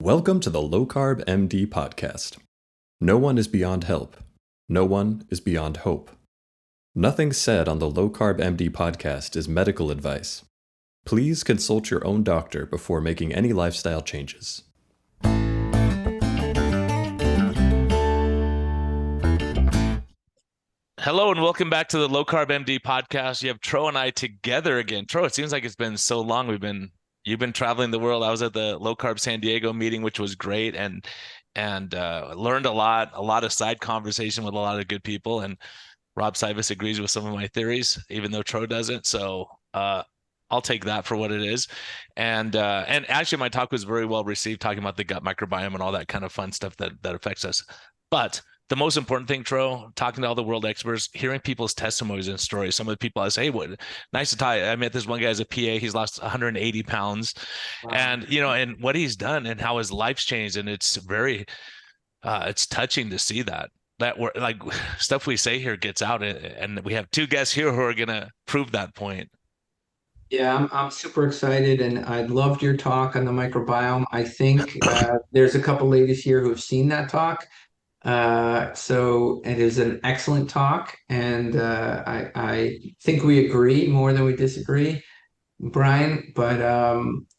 Welcome to the Low Carb MD podcast. No one is beyond help. No one is beyond hope. Nothing said on the Low Carb MD podcast is medical advice. Please consult your own doctor before making any lifestyle changes. Hello and welcome back to the Low Carb MD podcast. You have Tro and I together again. Tro, it seems like it's been so long. You've been traveling the world. I was at the Low Carb San Diego meeting, which was great, and learned a lot of side conversation with a lot of good people. And Rob Sivas agrees with some of my theories, even though Tro doesn't. So I'll take that for what it is. And actually, my talk was very well received, talking about the gut microbiome and all that kind of fun stuff that affects us. But the most important thing, Tro, talking to all the world experts, hearing people's testimonies and stories. Some of the people I say, "What nice to talk." I met this one guy as a PA. He's lost 180 pounds, Wow. and what he's done and how his life's changed. And it's it's touching to see that we're like stuff we say here gets out, and we have two guests here who are gonna prove that point. Yeah, I'm super excited, and I loved your talk on the microbiome. I think there's a couple ladies here who have seen that talk. So it is an excellent talk, and I think we agree more than we disagree, Brian. But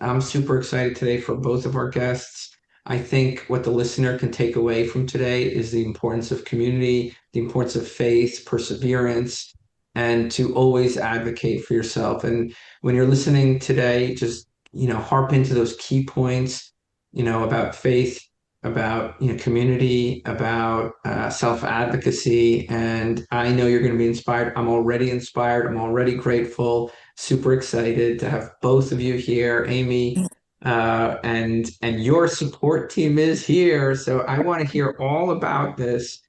I'm super excited today for both of our guests. I think what the listener can take away from today is the importance of community, the importance of faith, perseverance, and to always advocate for yourself. And when you're listening today, just harp into those key points, about faith, about community, about self-advocacy. And I know you're going to be inspired. I'm already inspired. I'm already grateful. Super excited to have both of you here, Amy, and your support team is here. So I want to hear all about this,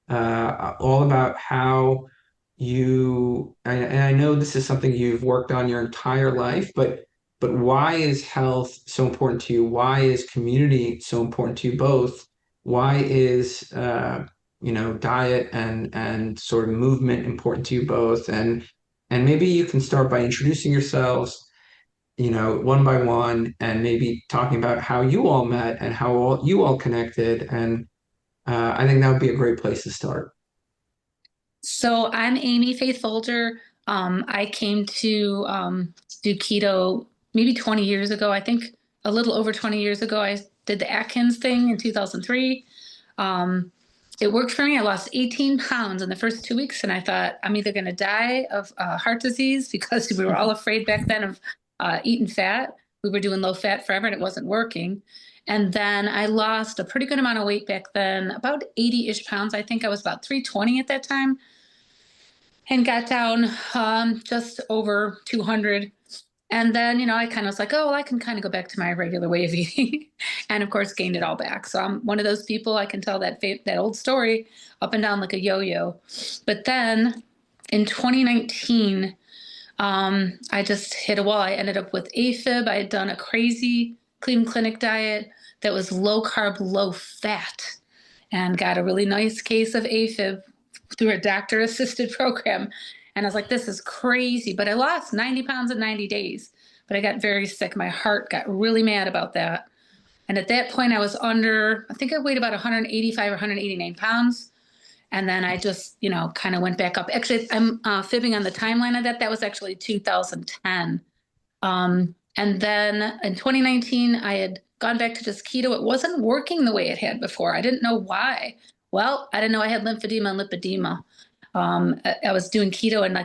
all about how and I know this is something you've worked on your entire life, but why is health so important to you? Why is community so important to you both? Why is diet and sort of movement important to you both? And maybe you can start by introducing yourselves, one by one, and maybe talking about how you all met and how you all connected. And I think that would be a great place to start. So I'm Amy Faith Folger. I came to do keto maybe 20 years ago. I think a little over 20 years ago. I did the Atkins thing in 2003. It worked for me. I lost 18 pounds in the first 2 weeks, and I thought I'm either going to die of heart disease because we were all afraid back then of eating fat. We were doing low fat forever, and it wasn't working. And then I lost a pretty good amount of weight back then, about 80-ish pounds. I think I was about 320 at that time, and got down just over 200. And then, I kind of was like, oh, well, I can kind of go back to my regular way of eating. And of course, gained it all back. So I'm one of those people, I can tell that old story up and down like a yo-yo. But then in 2019, I just hit a wall. I ended up with AFib. I had done a crazy clean clinic diet that was low carb, low fat, and got a really nice case of AFib through a doctor assisted program. And I was like, this is crazy. But I lost 90 pounds in 90 days. But I got very sick. My heart got really mad about that. And at that point, I was I think I weighed about 185 or 189 pounds. And then I just, kind of went back up. Actually, I'm fibbing on the timeline of that. That was actually 2010. And then in 2019, I had gone back to just keto. It wasn't working the way it had before. I didn't know why. Well, I didn't know I had lymphedema and lipodema. I was doing keto, and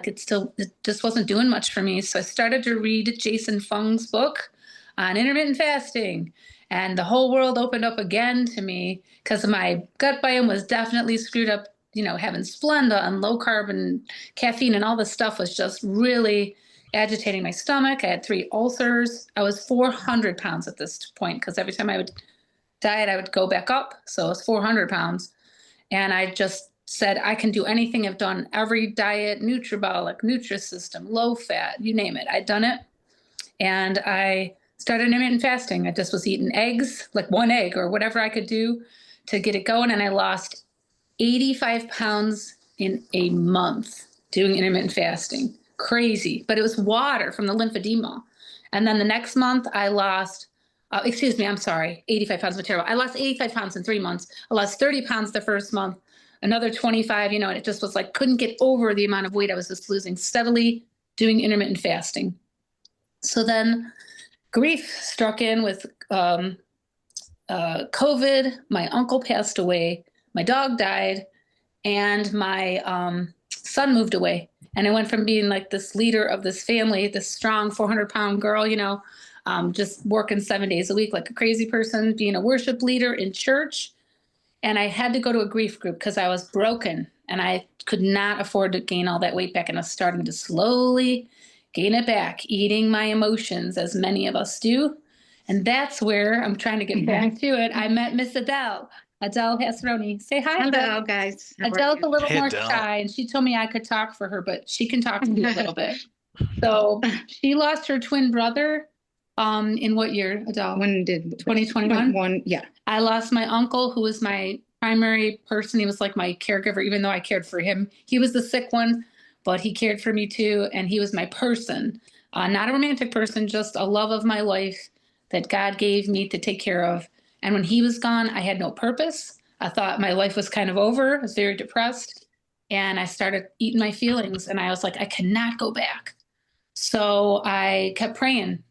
it just wasn't doing much for me. So I started to read Jason Fung's book on intermittent fasting, and the whole world opened up again to me because my gut biome was definitely screwed up. Having Splenda and low carb and caffeine and all this stuff was just really agitating my stomach. I had 3 ulcers. I was 400 pounds at this point because every time I would diet, I would go back up. So it was 400 pounds. And I just said, I can do anything. I've done every diet, Nutribolic, Nutrisystem, low fat, you name it. I'd done it. And I started intermittent fasting. I just was eating eggs, like 1 egg or whatever I could do to get it going. And I lost 85 pounds in a month doing intermittent fasting. Crazy. But it was water from the lymphedema. And then the next month I lost excuse me, I'm sorry, 85 pounds of material. I lost 85 pounds in 3 months. I lost 30 pounds the first month, another 25, and it just was like, couldn't get over the amount of weight I was just losing, steadily doing intermittent fasting. So then grief struck in with COVID. My uncle passed away. My dog died. And my son moved away. And I went from being like this leader of this family, this strong 400-pound girl, just working 7 days a week like a crazy person, being a worship leader in church. And I had to go to a grief group because I was broken and I could not afford to gain all that weight back. And I was starting to slowly gain it back, eating my emotions, as many of us do. And that's where I'm trying to get back to it. I met Miss Adele Hasseroni. Say hi. Hello, guys. Adele's a little Hey, more Adele. shy, and she told me I could talk for her, but she can talk to me a little bit. So she lost her twin brother in what year, Adele? When did 2021? Yeah. I lost my uncle, who was my primary person. He was like my caregiver, even though I cared for him. He was the sick one, but he cared for me too, and he was my person. Not a romantic person, just a love of my life that God gave me to take care of. And when he was gone, I had no purpose. I thought my life was kind of over. I was very depressed. And I started eating my feelings. And I was like, I cannot go back. So I kept praying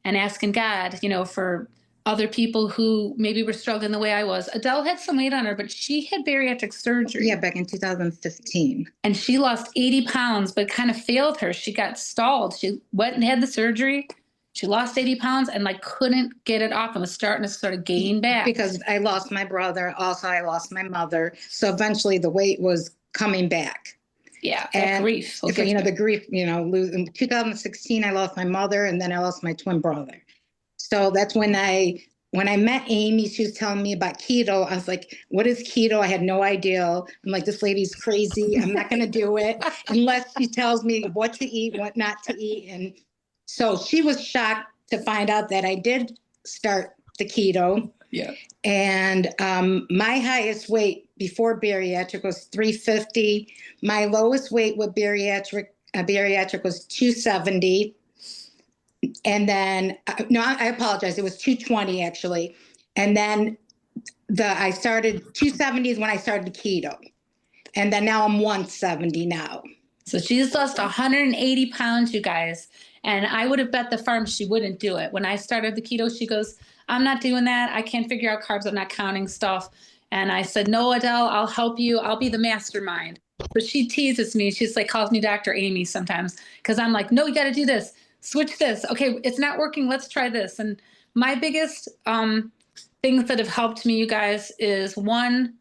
and asking God, for other people who maybe were struggling the way I was. Adele had some weight on her, but she had bariatric surgery. Yeah, back in 2015. And she lost 80 pounds, but it kind of failed her. She got stalled. She went and had the surgery. She lost 80 pounds and couldn't get it off and was starting to sort of gain back. Because I lost my brother. Also, I lost my mother. So eventually the weight was coming back. Yeah, and grief. The grief, in 2016, I lost my mother and then I lost my twin brother. So that's when I met Amy, she was telling me about keto. I was like, what is keto? I had no idea. I'm like, this lady's crazy. I'm not going to do it unless she tells me what to eat, what not to eat. And so she was shocked to find out that I did start the keto. Yeah. And my highest weight before bariatric was 350. My lowest weight with bariatric was 270. And then, no, I apologize. It was 220 actually. And then I started 270 is when I started keto. And then now I'm 170 now. So she's lost 180 pounds, you guys. And I would have bet the farm she wouldn't do it. When I started the keto, she goes, I'm not doing that. I can't figure out carbs. I'm not counting stuff. And I said, no, Adele, I'll help you. I'll be the mastermind. But she teases me. She's like, calls me Dr. Amy sometimes. Because I'm like, no, you got to do this. Switch this. Okay, it's not working. Let's try this. And my biggest things that have helped me, you guys, is one,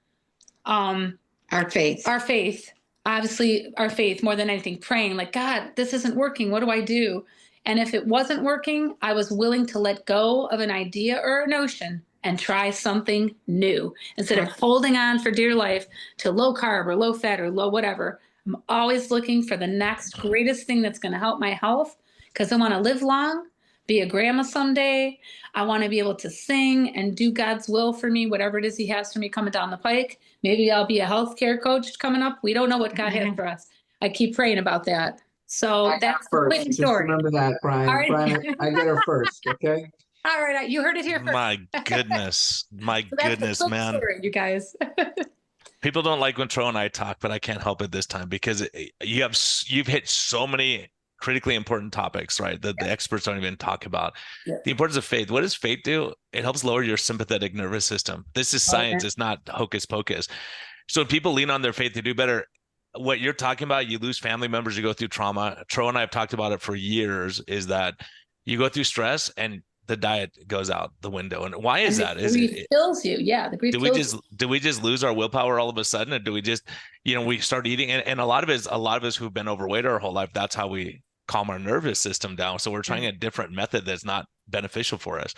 our faith. Our faith. Obviously, our faith more than anything, praying like, God, this isn't working. What do I do? And if it wasn't working, I was willing to let go of an idea or a notion and try something new instead of holding on for dear life to low carb or low fat or low whatever. I'm always looking for the next greatest thing that's going to help my health because I want to live long, be a grandma someday. I want to be able to sing and do God's will for me, whatever it is he has for me coming down the pike. Maybe I'll be a healthcare coach coming up. We don't know what God has for us. I keep praying about that. So that's the quick Just story. remember that, Brian. All right. Brian, I get her first, okay? All right, you heard it here first. My goodness, So man. story, you guys. People don't like when Tro and I talk, but I can't help it this time because you've hit so many critically important topics, right? That the experts don't even talk about. Yeah. The importance of faith. What does faith do? It helps lower your sympathetic nervous system. This is science. Okay. It's not hocus pocus. So when people lean on their faith to do better, what you're talking about, you lose family members, you go through trauma. Tro and I have talked about it for years, is that you go through stress and the diet goes out the window. And why is that? The grief kills you. Yeah, the grief kills you. Do we just lose our willpower all of a sudden? Or do we just, we start eating? And a lot of us who've been overweight our whole life, that's how we calm our nervous system down. So we're trying a different method that's not beneficial for us.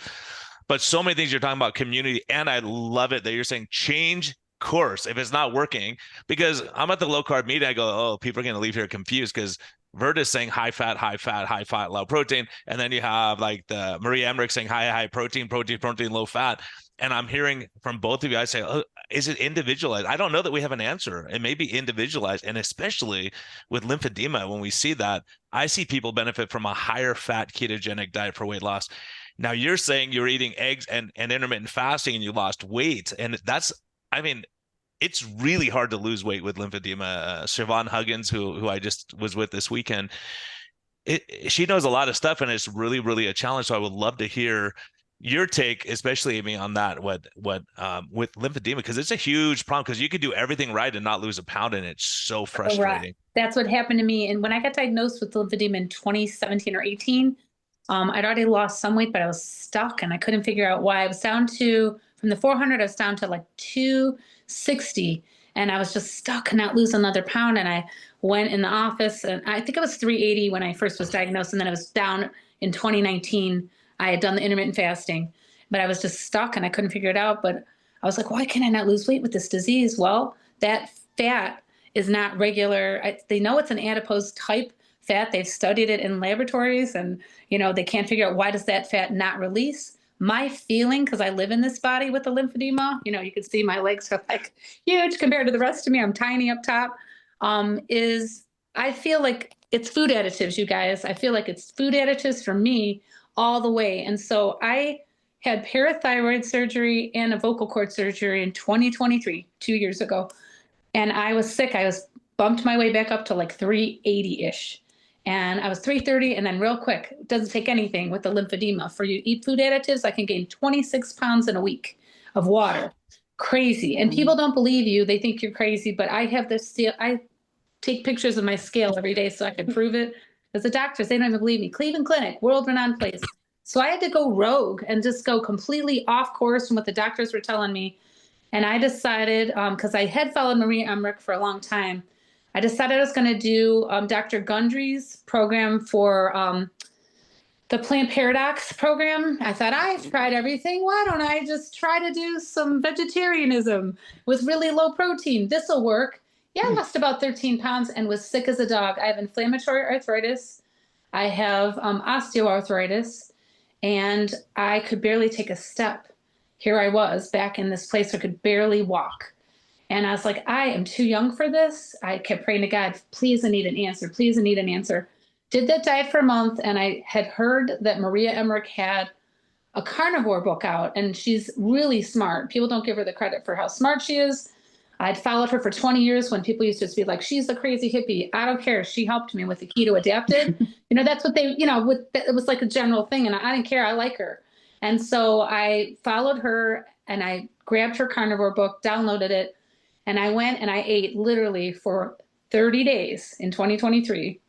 But so many things you're talking about, community, and I love it that you're saying change course if it's not working, because I'm at the low carb meeting. I go, oh, people are going to leave here confused because Vert is saying high fat, low protein. And then you have like the Marie Emmerich saying high protein, low fat. And I'm hearing from both of you, I say, oh, is it individualized? I don't know that we have an answer. It may be individualized. And especially with lymphedema, when we see that, I see people benefit from a higher fat ketogenic diet for weight loss. Now you're saying you're eating eggs and intermittent fasting and you lost weight. And that's, I mean, it's really hard to lose weight with lymphedema. Siobhan Huggins, who I just was with this weekend, she knows a lot of stuff, and it's really, really a challenge. So I would love to hear your take, especially Amy, on that. What with lymphedema, because it's a huge problem. Because you could do everything right and not lose a pound, and it's so frustrating. That's what happened to me. And when I got diagnosed with lymphedema in 2017 or 18, I'd already lost some weight, but I was stuck, and I couldn't figure out why. I was down to, from the 400, I was down to like 260, and I was just stuck and not lose another pound. And I went in the office, and I think it was 380 when I first was diagnosed, and then I was down in 2019. I had done the intermittent fasting, but I was just stuck and I couldn't figure it out. But I was like, why can I not lose weight with this disease? Well, that fat is not regular. They know it's an adipose type fat. They've studied it in laboratories, and they can't figure out why does that fat not release. My feeling, because I live in this body with the lymphedema, you can see my legs are like huge compared to the rest of me. I'm tiny up top. Is I feel like it's food additives, you guys. I feel like it's food additives for me all the way. And so I had parathyroid surgery and a vocal cord surgery in 2023, 2 years ago. And I was sick. I was bumped my way back up to like 380-ish. And I was 330, and then real quick, it doesn't take anything with the lymphedema. For you eat food additives, I can gain 26 pounds in a week of water. Crazy. And people don't believe you. They think you're crazy, but I have this, I take pictures of my scale every day so I can prove it. Because the doctors, they don't even believe me. Cleveland Clinic, world-renowned place. So I had to go rogue and just go completely off course from what the doctors were telling me. And I decided, because I had followed Maria Emmerich for a long time, I decided I was going to do Dr. Gundry's program for the Plant Paradox program. I thought, I've tried everything. Why don't I just try to do some vegetarianism with really low protein? This will work. Yeah, I lost about 13 pounds and was sick as a dog. I have inflammatory arthritis. I have osteoarthritis, and I could barely take a step. Here I was back in this place where I could barely walk. And I was like, I am too young for this. I kept praying to God, please, I need an answer. Please, I need an answer. Did that diet for a month, and I had heard that Maria Emmerich had a carnivore book out, and she's really smart. People don't give her the credit for how smart she is. I'd followed her for 20 years when people used to be like, she's the crazy hippie. I don't care. She helped me with the keto adapted. That's what they, it was like a general thing. And I didn't care. I like her. And so I followed her, and I grabbed her carnivore book, downloaded it. And I went and I ate literally for 30 days in 2023.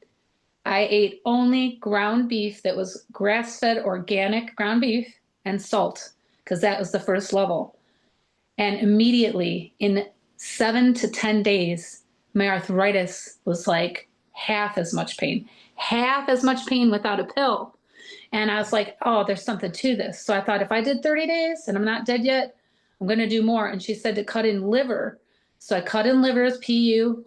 I ate only ground beef that was grass-fed organic ground beef and salt, because that was the first level. And immediately in 7 to 10 days, my arthritis was like half as much pain without a pill. And I was like, oh, there's something to this. So I thought, if I did 30 days and I'm not dead yet, I'm going to do more. And she said to cut in liver. So I cut in livers, PU.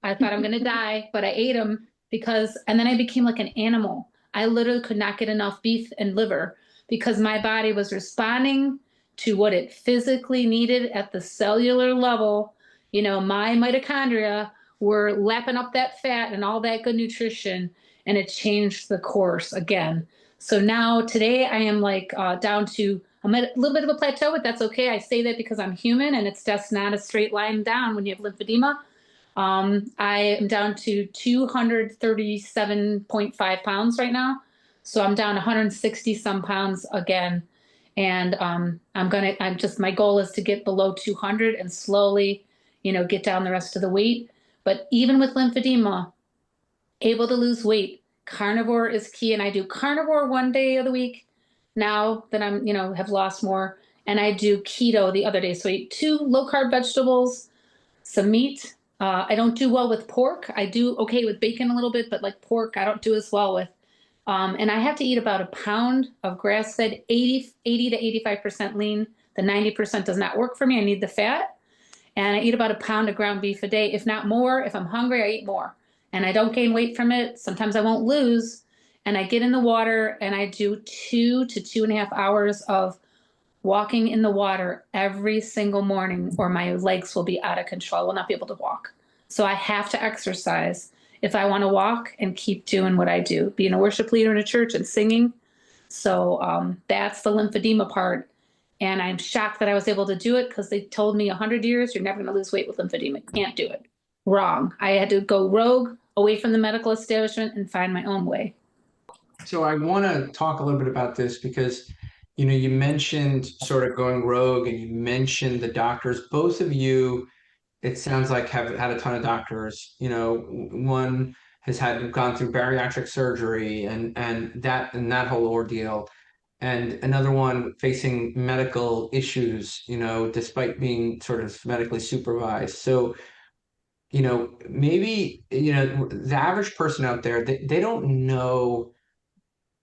I thought I'm going to die, but I ate them and then I became like an animal. I literally could not get enough beef and liver because my body was responding to what it physically needed at the cellular level. My mitochondria were lapping up that fat and all that good nutrition, and it changed the course again. So now today I am like down to, I'm at a little bit of a plateau, but that's okay. I say that because I'm human, and it's just not a straight line down when you have lymphedema. I am down to 237.5 pounds right now. So I'm down 160 some pounds again. And my goal is to get below 200 and slowly, get down the rest of the weight. But even with lymphedema, able to lose weight, carnivore is key. And I do carnivore one day of the week now that I'm, have lost more. And I do keto the other day. So I eat 2 low carb vegetables, some meat. I don't do well with pork. I do okay with bacon a little bit, but like pork, I don't do as well with. And I have to eat about a pound of grass-fed, 80 to 85% lean. The 90% does not work for me. I need the fat. And I eat about a pound of ground beef a day, if not more. If I'm hungry, I eat more. And I don't gain weight from it. Sometimes I won't lose. And I get in the water, and I do 2 to 2.5 hours of walking in the water every single morning, or my legs will be out of control. I will not be able to walk. So I have to exercise if I want to walk and keep doing what I do, being a worship leader in a church and singing. So that's the lymphedema part. And I'm shocked that I was able to do it because they told me 100 years, you're never going to lose weight with lymphedema. You can't do it. Wrong. I had to go rogue away from the medical establishment and find my own way. So I want to talk a little bit about this because, you mentioned sort of going rogue and you mentioned the doctors. Both of you, it sounds like, have had a ton of doctors. One has gone through bariatric surgery and that whole ordeal, and another one facing medical issues, despite being sort of medically supervised. So, maybe, the average person out there, they don't know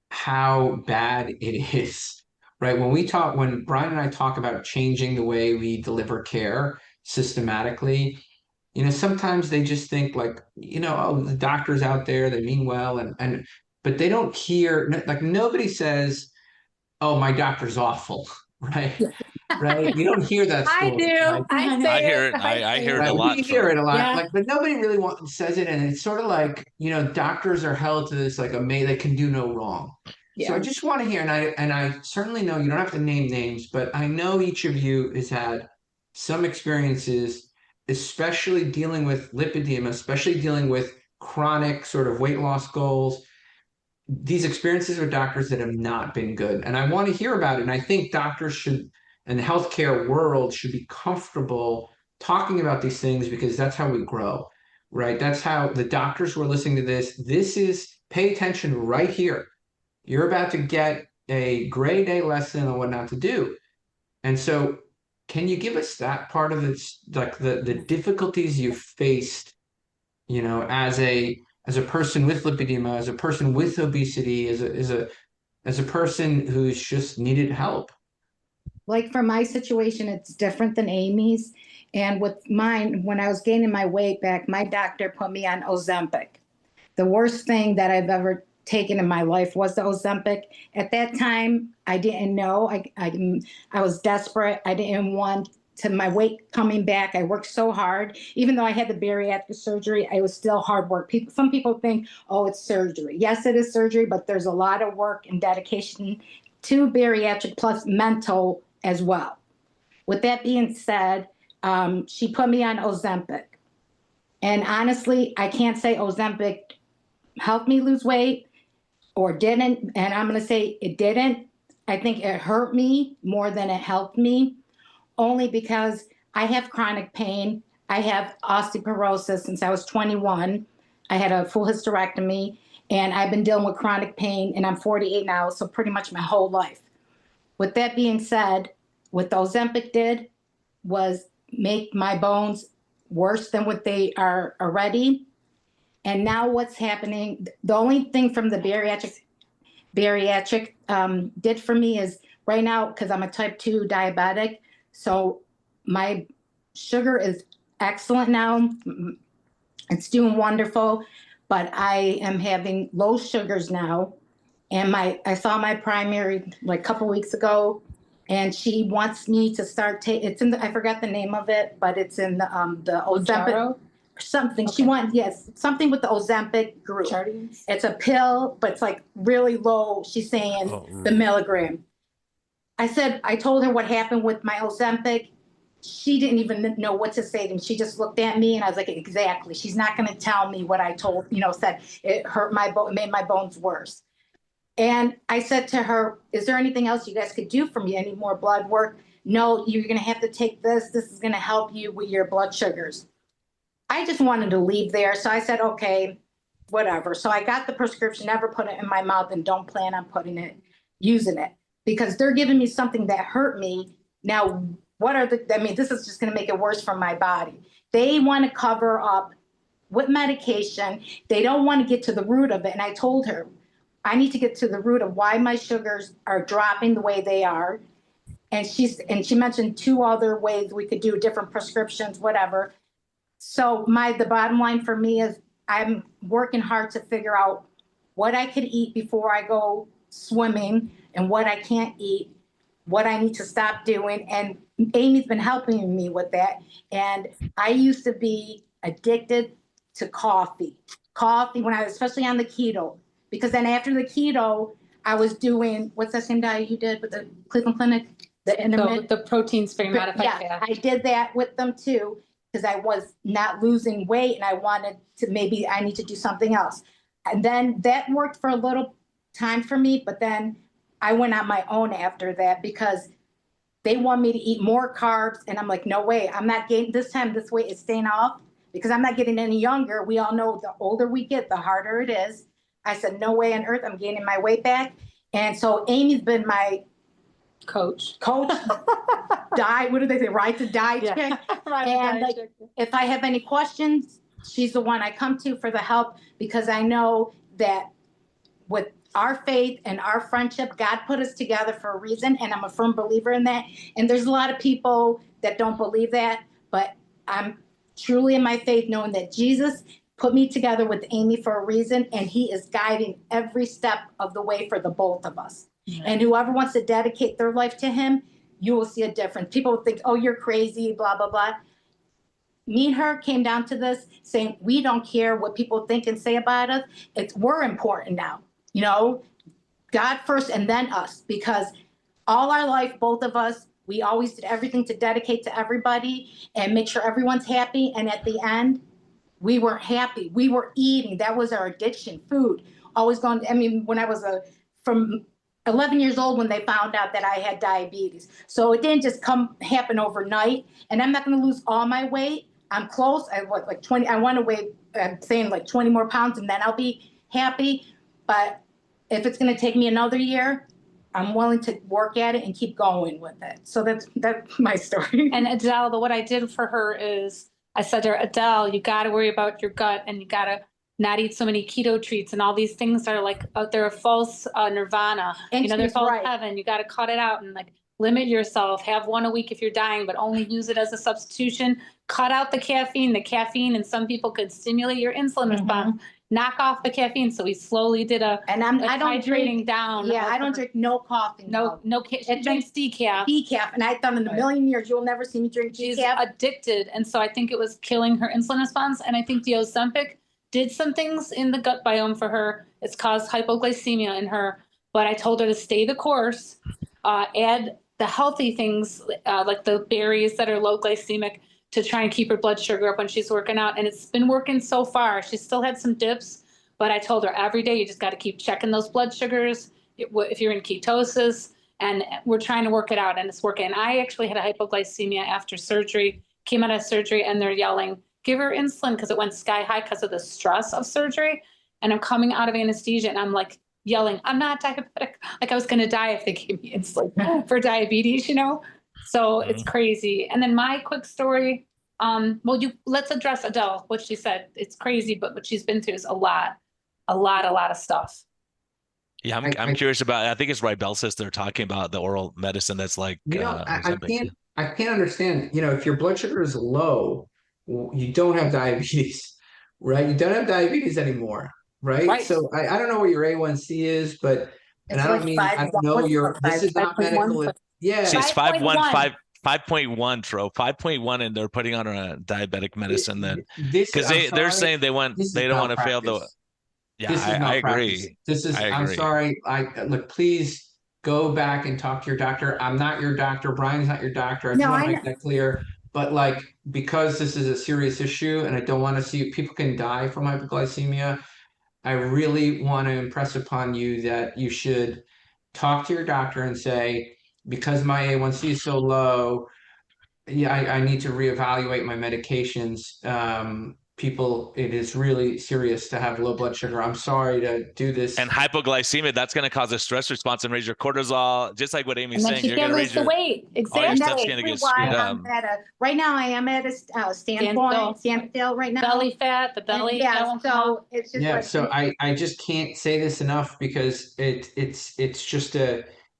how bad it is, right? When Brian and I talk about changing the way we deliver care systematically, sometimes they just think like, oh, the doctors out there, they mean well, but they don't hear, like nobody says, oh, my doctor's awful, right? Right? You don't hear that I story, do. right? I hear it. I hear it a lot. We hear it a lot, Yeah. but nobody really says it, and it's sort of like, doctors are held to this like they can do no wrong. Yeah. So I just want to hear, and I certainly know you don't have to name names, but I know each of you has had some experiences, especially dealing with lipodemia, especially dealing with chronic sort of weight loss goals. These experiences with doctors that have not been good. And I want to hear about it. And I think doctors should, and the healthcare world should be comfortable talking about these things because that's how we grow, right? That's how the doctors who are listening to this is pay attention right here. You're about to get a grade A lesson on what not to do. And so can you give us that part of it, like the difficulties you've faced, as a person with lipedema, as a person with obesity, as a person who's just needed help? Like for my situation, it's different than Amy's. And with mine, when I was gaining my weight back, my doctor put me on Ozempic. The worst thing that I've ever taken in my life was the Ozempic. At that time, I didn't know. I was desperate. I didn't want to my weight coming back. I worked so hard. Even though I had the bariatric surgery, I was still hard work. Some people think, oh, it's surgery. Yes, it is surgery, but there's a lot of work and dedication to bariatric plus mental as well. With that being said, she put me on Ozempic. And honestly, I can't say Ozempic helped me lose weight or didn't. And I'm going to say it didn't. I think it hurt me more than it helped me, only because I have chronic pain. I have osteoporosis since I was 21. I had a full hysterectomy, and I've been dealing with chronic pain, and I'm 48 now, so pretty much my whole life. With that being said, what the Ozempic did was make my bones worse than what they are already. And now what's happening, the only thing from the bariatric did for me is right now, because I'm a type 2 diabetic, so my sugar is excellent now. It's doing wonderful, but I am having low sugars now. And I saw my primary like a couple weeks ago, and she wants me to start taking. It's in I forgot the name of it, but it's in the Ozempic. Something okay. She wants, yes, something with the Ozempic group. Chardians? It's a pill, but it's like really low. She's saying the milligram. I told her what happened with my Ozempic. She didn't even know what to say to me. She just looked at me, and I was like, exactly. She's not going to tell me what I said it hurt my bone, made my bones worse. And I said to her, is there anything else you guys could do for me? Any more blood work? No, you're going to have to take this. This is going to help you with your blood sugars. I just wanted to leave there. So I said, okay, whatever. So I got the prescription, never put it in my mouth, and don't plan on using it, because they're giving me something that hurt me. Now, this is just going to make it worse for my body. They want to cover up with medication. They don't want to get to the root of it. And I told her, I need to get to the root of why my sugars are dropping the way they are. And she mentioned 2 other ways we could do different prescriptions, whatever. So the bottom line for me is I'm working hard to figure out what I could eat before I go swimming and what I can't eat, what I need to stop doing. And Amy's been helping me with that. And I used to be addicted to coffee when I was especially on the keto, because then after the keto, I was doing, what's that same diet you did with the Cleveland Clinic? The intermittent. The protein sparing modified Yeah, fat. I did that with them too, because I was not losing weight and I wanted to, maybe I need to do something else. And then that worked for a little time for me, but then I went on my own after that because they want me to eat more carbs. And I'm like, no way, I'm not gaining, this time this weight is staying off because I'm not getting any younger. We all know the older we get, the harder it is. I said, no way on earth, I'm gaining my weight back. And so Amy's been my Coach, die, what do they say, ride to die chick. And like, if I have any questions, she's the one I come to for the help, because I know that with our faith and our friendship, God put us together for a reason, and I'm a firm believer in that. And there's a lot of people that don't believe that, but I'm truly in my faith knowing that Jesus put me together with Amy for a reason, and he is guiding every step of the way for the both of us. And whoever wants to dedicate their life to him, you will see a difference. People will think, oh, you're crazy, blah, blah, blah. Me and her came down to this saying, we don't care what people think and say about us. We're important now, you know, God first and then us, because all our life, both of us, we always did everything to dedicate to everybody and make sure everyone's happy. And at the end, we weren't happy. We were eating. That was our addiction, food. Always going, I mean, when I was from 11 years old when they found out that I had diabetes. So it didn't just happen overnight. And I'm not going to lose all my weight. I'm close. I was like 20. I want to weigh, I'm saying like 20 more pounds, and then I'll be happy. But if it's going to take me another year, I'm willing to work at it and keep going with it. So that's my story. And Adele, what I did for her is I said to her, Adele, you got to worry about your gut, and you got to not eat so many keto treats, and all these things are like, they're a false nirvana. And they're false right. heaven. You got to cut it out and like limit yourself. Have one a week if you're dying, but only use it as a substitution. Cut out the caffeine. The caffeine, and some people could stimulate your insulin response. Knock off the caffeine. So we slowly did I don't drink down. Yeah, I don't drink no coffee. No, she drinks decaf. Decaf, and I thought in a million years you'll never see me drink decaf. She's addicted, and so I think it was killing her insulin response. And I think the Ozempic did some things in the gut biome for her. It's caused hypoglycemia in her, but I told her to stay the course, add the healthy things like the berries that are low glycemic to try and keep her blood sugar up when she's working out. And it's been working so far. She still had some dips, but I told her every day you just got to keep checking those blood sugars if you're in ketosis, and we're trying to work it out, and it's working. I actually had a hypoglycemia after surgery, came out of surgery, and they're yelling, give her insulin, because it went sky high because of the stress of surgery. And I'm coming out of anesthesia and I'm like yelling, I'm not diabetic. Like I was going to die if they gave me insulin for diabetes, you know? So it's crazy. And then my quick story, let's address Adele, what she said. It's crazy, but what she's been through is a lot of stuff. Yeah, I'm curious about, I think it's Ribelsis they're talking about, the oral medicine that's like, you know, I can't understand, you know, if your blood sugar is low, you don't have diabetes, right? You don't have diabetes anymore, right? So I don't know what your A1C is, but, and I don't mean, I know this is not medical. Yeah. She's 5.1, Tro, 5.1, and they're putting on a diabetic medicine then. Because they're saying they don't want to fail the, yeah, I agree. I'm sorry. Look, please go back and talk to your doctor. I'm not your doctor. Brian's not your doctor. I just want to make that clear. But like, because this is a serious issue and I don't want to see people can die from hypoglycemia, I really want to impress upon you that you should talk to your doctor and say, because my A1C is so low, I need to reevaluate my medications. It is really serious to have low blood sugar. I'm sorry to do this. And hypoglycemia, that's going to cause a stress response and raise your cortisol, just like what Amy's saying. You're going to raise the weight. Exactly. Stuff's going to get screwed up. Right now, I am at a standstill right now. Belly fat, the belly. Yeah, so it's just so I just can't say this enough, because it's just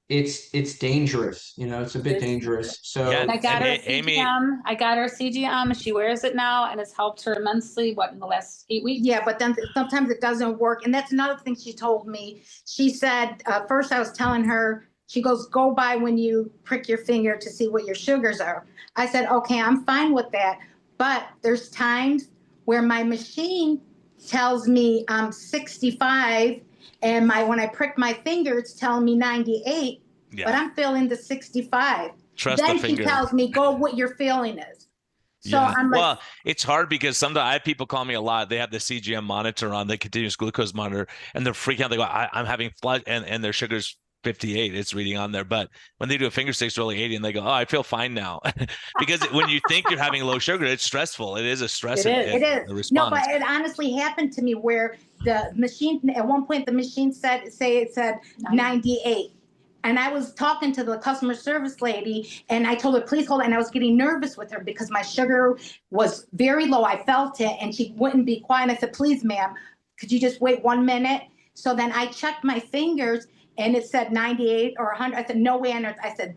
it's dangerous, you know, it's a bit dangerous. So and I got her CGM. I got her CGM, and she wears it now, and it's helped her immensely. In the last 8 weeks? Yeah, but then sometimes it doesn't work, and that's another thing she told me. She said, first I was telling her, she goes, go by when you prick your finger to see what your sugars are. I said, okay, I'm fine with that, but there's times where my machine tells me I'm 65, And when I prick my finger, it's telling me 98, but I'm feeling the 65. Trust then the finger. She tells me, go what your feeling is. So yeah. I'm like, well, it's hard because sometimes I have people call me a lot. They have the CGM monitor on, the continuous glucose monitor, and they're freaking out. They go, I'm having flush, and their sugar's 58. It's reading on there. But when they do a finger stick, it's really 80, and they go, oh, I feel fine now. Because when you think you're having low sugar, it's stressful. It is a stress. It is. No, but it honestly happened to me where the machine, at one point, the machine said 98. And I was talking to the customer service lady, and I told her, please hold on. And I was getting nervous with her because my sugar was very low. I felt it, and she wouldn't be quiet. And I said, please, ma'am, could you just wait 1 minute? So then I checked my fingers, and it said 98 or 100. I said, no way on earth. I said,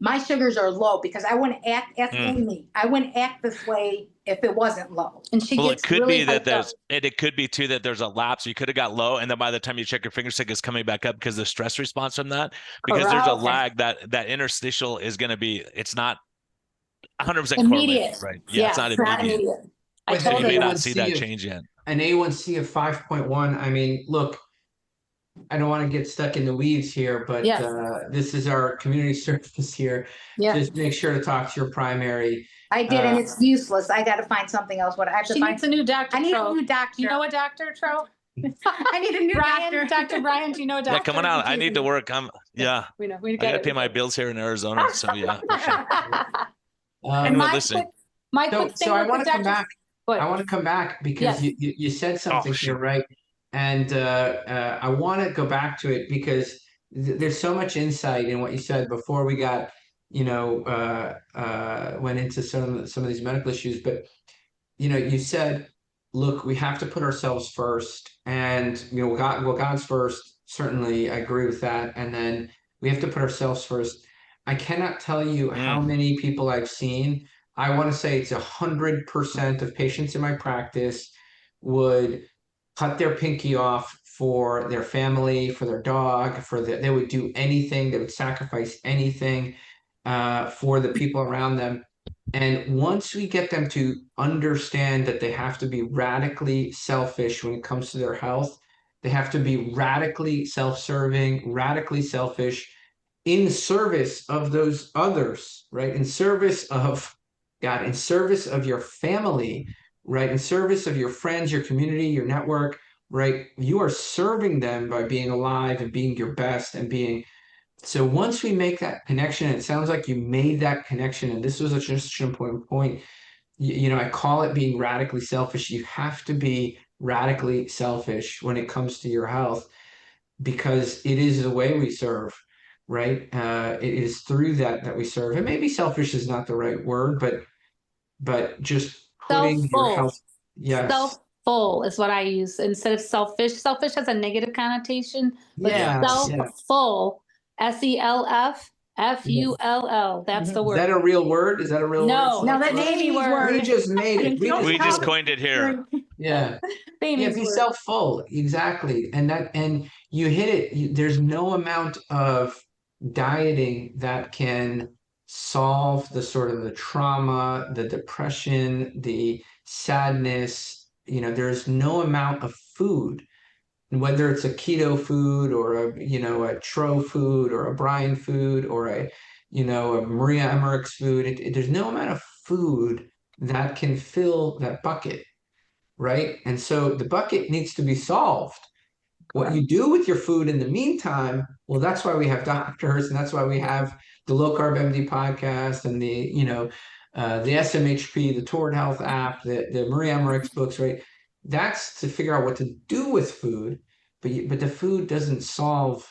my sugars are low, because I wouldn't act, Amy, I wouldn't act this way if it wasn't low. And she well, gets it could really be that hyped up. it could be too that there's a lapse. You could have got low, and then by the time you check your finger stick, it's coming back up because the stress response from that. Because there's a lag that interstitial is going to be. It's not 100% immediate, correlated, right? Yeah, it's not immediate. I told you her may that. not see that change yet. An A1C of 5.1. I mean, look, I don't want to get stuck in the weeds here, but this is our community service here. Just make sure to talk to your primary. I did, and it's useless. I got to find something else. What I have to find. She needs a new doctor. I need a new doctor. You know a doctor, Tro? I need a new doctor. Dr. Brian, do you know a doctor? Yeah, coming out. I need to work. We know. I got to pay my bills here in Arizona. So yeah. And my quick thing. So I want to come back. I want to come back because you said something here, right? And I want to go back to it because there's so much insight in what you said before we got, went into some of these medical issues. But, you said, look, we have to put ourselves first, and, God's first. Certainly, I agree with that. And then we have to put ourselves first. I cannot tell you how many people I've seen. I want to say it's 100% of patients in my practice would cut their pinky off for their family, for their dog, they would do anything, they would sacrifice anything for the people around them. And once we get them to understand that they have to be radically selfish when it comes to their health, they have to be radically self-serving, radically selfish in service of those others, right? In service of God, in service of your family, right? In service of your friends, your community, your network, right? You are serving them by being alive and being your best and being. So once we make that connection, it sounds like you made that connection, and this was just an important point. I call it being radically selfish. You have to be radically selfish when it comes to your health, because it is the way we serve, right? It is through that we serve. And maybe selfish is not the right word, but just putting your health. Yes. Self-full is what I use instead of selfish. Selfish has a negative connotation, but self-full, SELFFULL. That's the word. Is that a real word? Is that a real word? No, that's Amy's word. We just made it. We just coined it here. Yeah. Be self-full. Exactly. And you hit it. There's no amount of dieting that can solve the sort of the trauma, the depression, the sadness. There's no amount of food, whether it's a keto food or a Tro food or a Brian food or a Maria Emmerich's food. There's no amount of food that can fill that bucket, right? And so the bucket needs to be solved. What you do with your food in the meantime, well, that's why we have doctors, and that's why we have the Low Carb MD podcast and the SMHP, the Toward Health app, the Maria Emmerich's books, right? That's to figure out what to do with food, but the food doesn't solve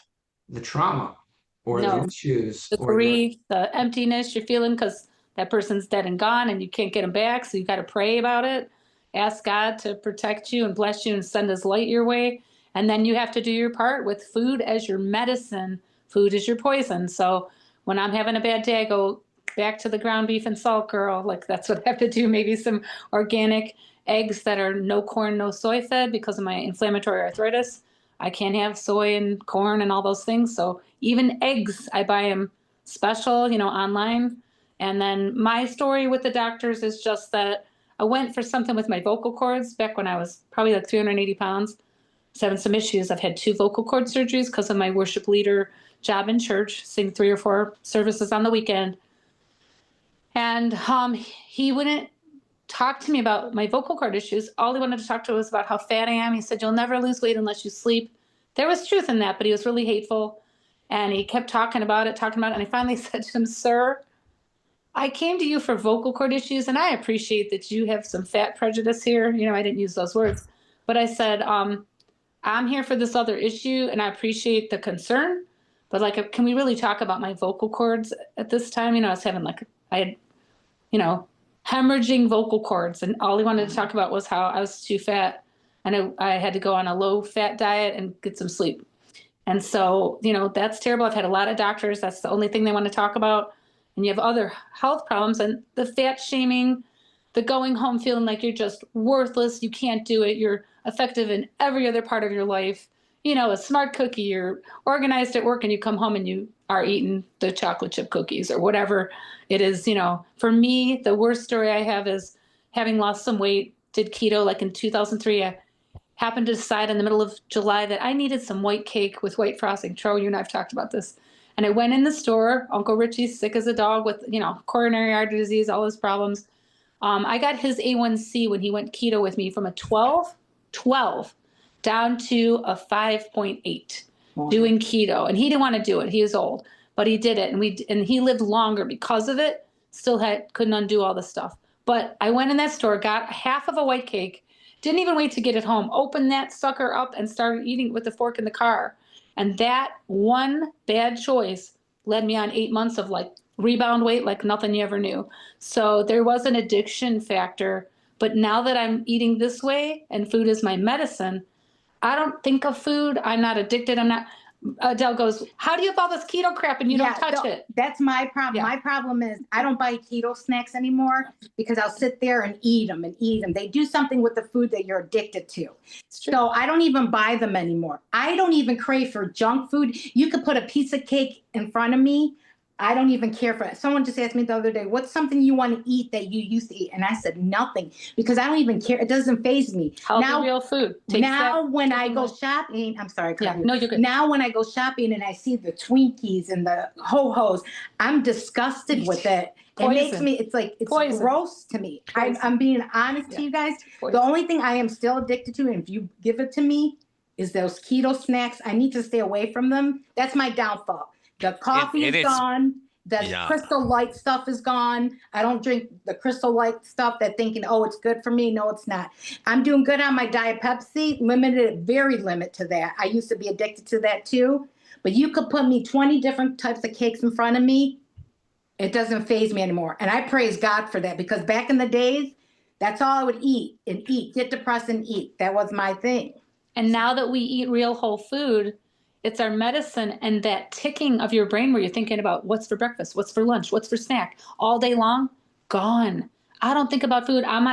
the trauma or the issues. The grief, the emptiness you're feeling because that person's dead and gone and you can't get them back, so you got to pray about it. Ask God to protect you and bless you and send his light your way. And then you have to do your part with food as your medicine. Food is your poison. So when I'm having a bad day, I go back to the ground beef and salt girl. Like that's what I have to do. Maybe some organic eggs that are no corn, no soy fed because of my inflammatory arthritis. I can't have soy and corn and all those things. So even eggs, I buy them special, online. And then my story with the doctors is just that I went for something with my vocal cords back when I was probably like 380 pounds. was having some issues. I've had 2 vocal cord surgeries because of my worship leader job in church, sing 3 or 4 services on the weekend. And he wouldn't talk to me about my vocal cord issues. All he wanted to talk to was about how fat I am. He said, you'll never lose weight unless you sleep. There was truth in that, but he was really hateful. And he kept talking about it. And I finally said to him, sir, I came to you for vocal cord issues, and I appreciate that you have some fat prejudice here. You know, I didn't use those words. But I said, I'm here for this other issue, and I appreciate the concern. But, like, can we really talk about my vocal cords at this time? You know, I had, you know, hemorrhaging vocal cords, and all he wanted to talk about was how I was too fat, and I had to go on a low-fat diet and get some sleep. And so, you know, that's terrible. I've had a lot of doctors. That's the only thing they want to talk about. And you have other health problems, and the fat shaming, the going home feeling like you're just worthless, you can't do it, you're effective in every other part of your life. You know, a smart cookie, you're organized at work, and you come home and you are eating the chocolate chip cookies or whatever it is. You know, for me, the worst story I have is having lost some weight, did keto like in 2003. I happened to decide in the middle of July that I needed some white cake with white frosting. Tro, you and I have talked about this. And I went in the store. Uncle Richie's sick as a dog with, you know, coronary artery disease, all his problems. I got his A1C when he went keto with me from a 12 down to a 5.8 doing keto. And he didn't want to do it. He was old, but he did it. And he lived longer because of it. Still couldn't undo all the stuff. But I went in that store, got half of a white cake, didn't even wait to get it home, opened that sucker up and started eating it with the fork in the car. And that one bad choice led me on 8 months of like rebound weight like nothing you ever knew. So there was an addiction factor. But now that I'm eating this way and food is my medicine, I don't think of food. I'm not addicted. Adele goes, how do you have all this keto crap and you don't touch it? That's my problem. Yeah. My problem is I don't buy keto snacks anymore because I'll sit there and eat them. They do something with the food that you're addicted to. So I don't even buy them anymore. I don't even crave for junk food. You could put a piece of cake in front of me. I don't even care for it. Someone just asked me the other day, what's something you want to eat that you used to eat? And I said, nothing, because I don't even care. It doesn't faze me. Healthy, real food. When I go shopping, I'm sorry. Yeah, no, you're good. Now when I go shopping and I see the Twinkies and the Ho-Hos, I'm disgusted with it. It makes me, it's gross to me. I'm being honest to you guys. The only thing I am still addicted to, and if you give it to me, is those keto snacks. I need to stay away from them. That's my downfall. The coffee is gone. The Crystal Light stuff is gone. I don't drink the Crystal Light stuff that thinking, oh, it's good for me. No, it's not. I'm doing good on my Diet Pepsi, very limited to that. I used to be addicted to that too. But you could put me 20 different types of cakes in front of me. It doesn't faze me anymore. And I praise God for that, because back in the days, that's all I would eat, get depressed and eat. That was my thing. And now that we eat real whole food, it's our medicine, and that ticking of your brain where you're thinking about what's for breakfast, what's for lunch, what's for snack, all day long, gone. I don't think about food. I'm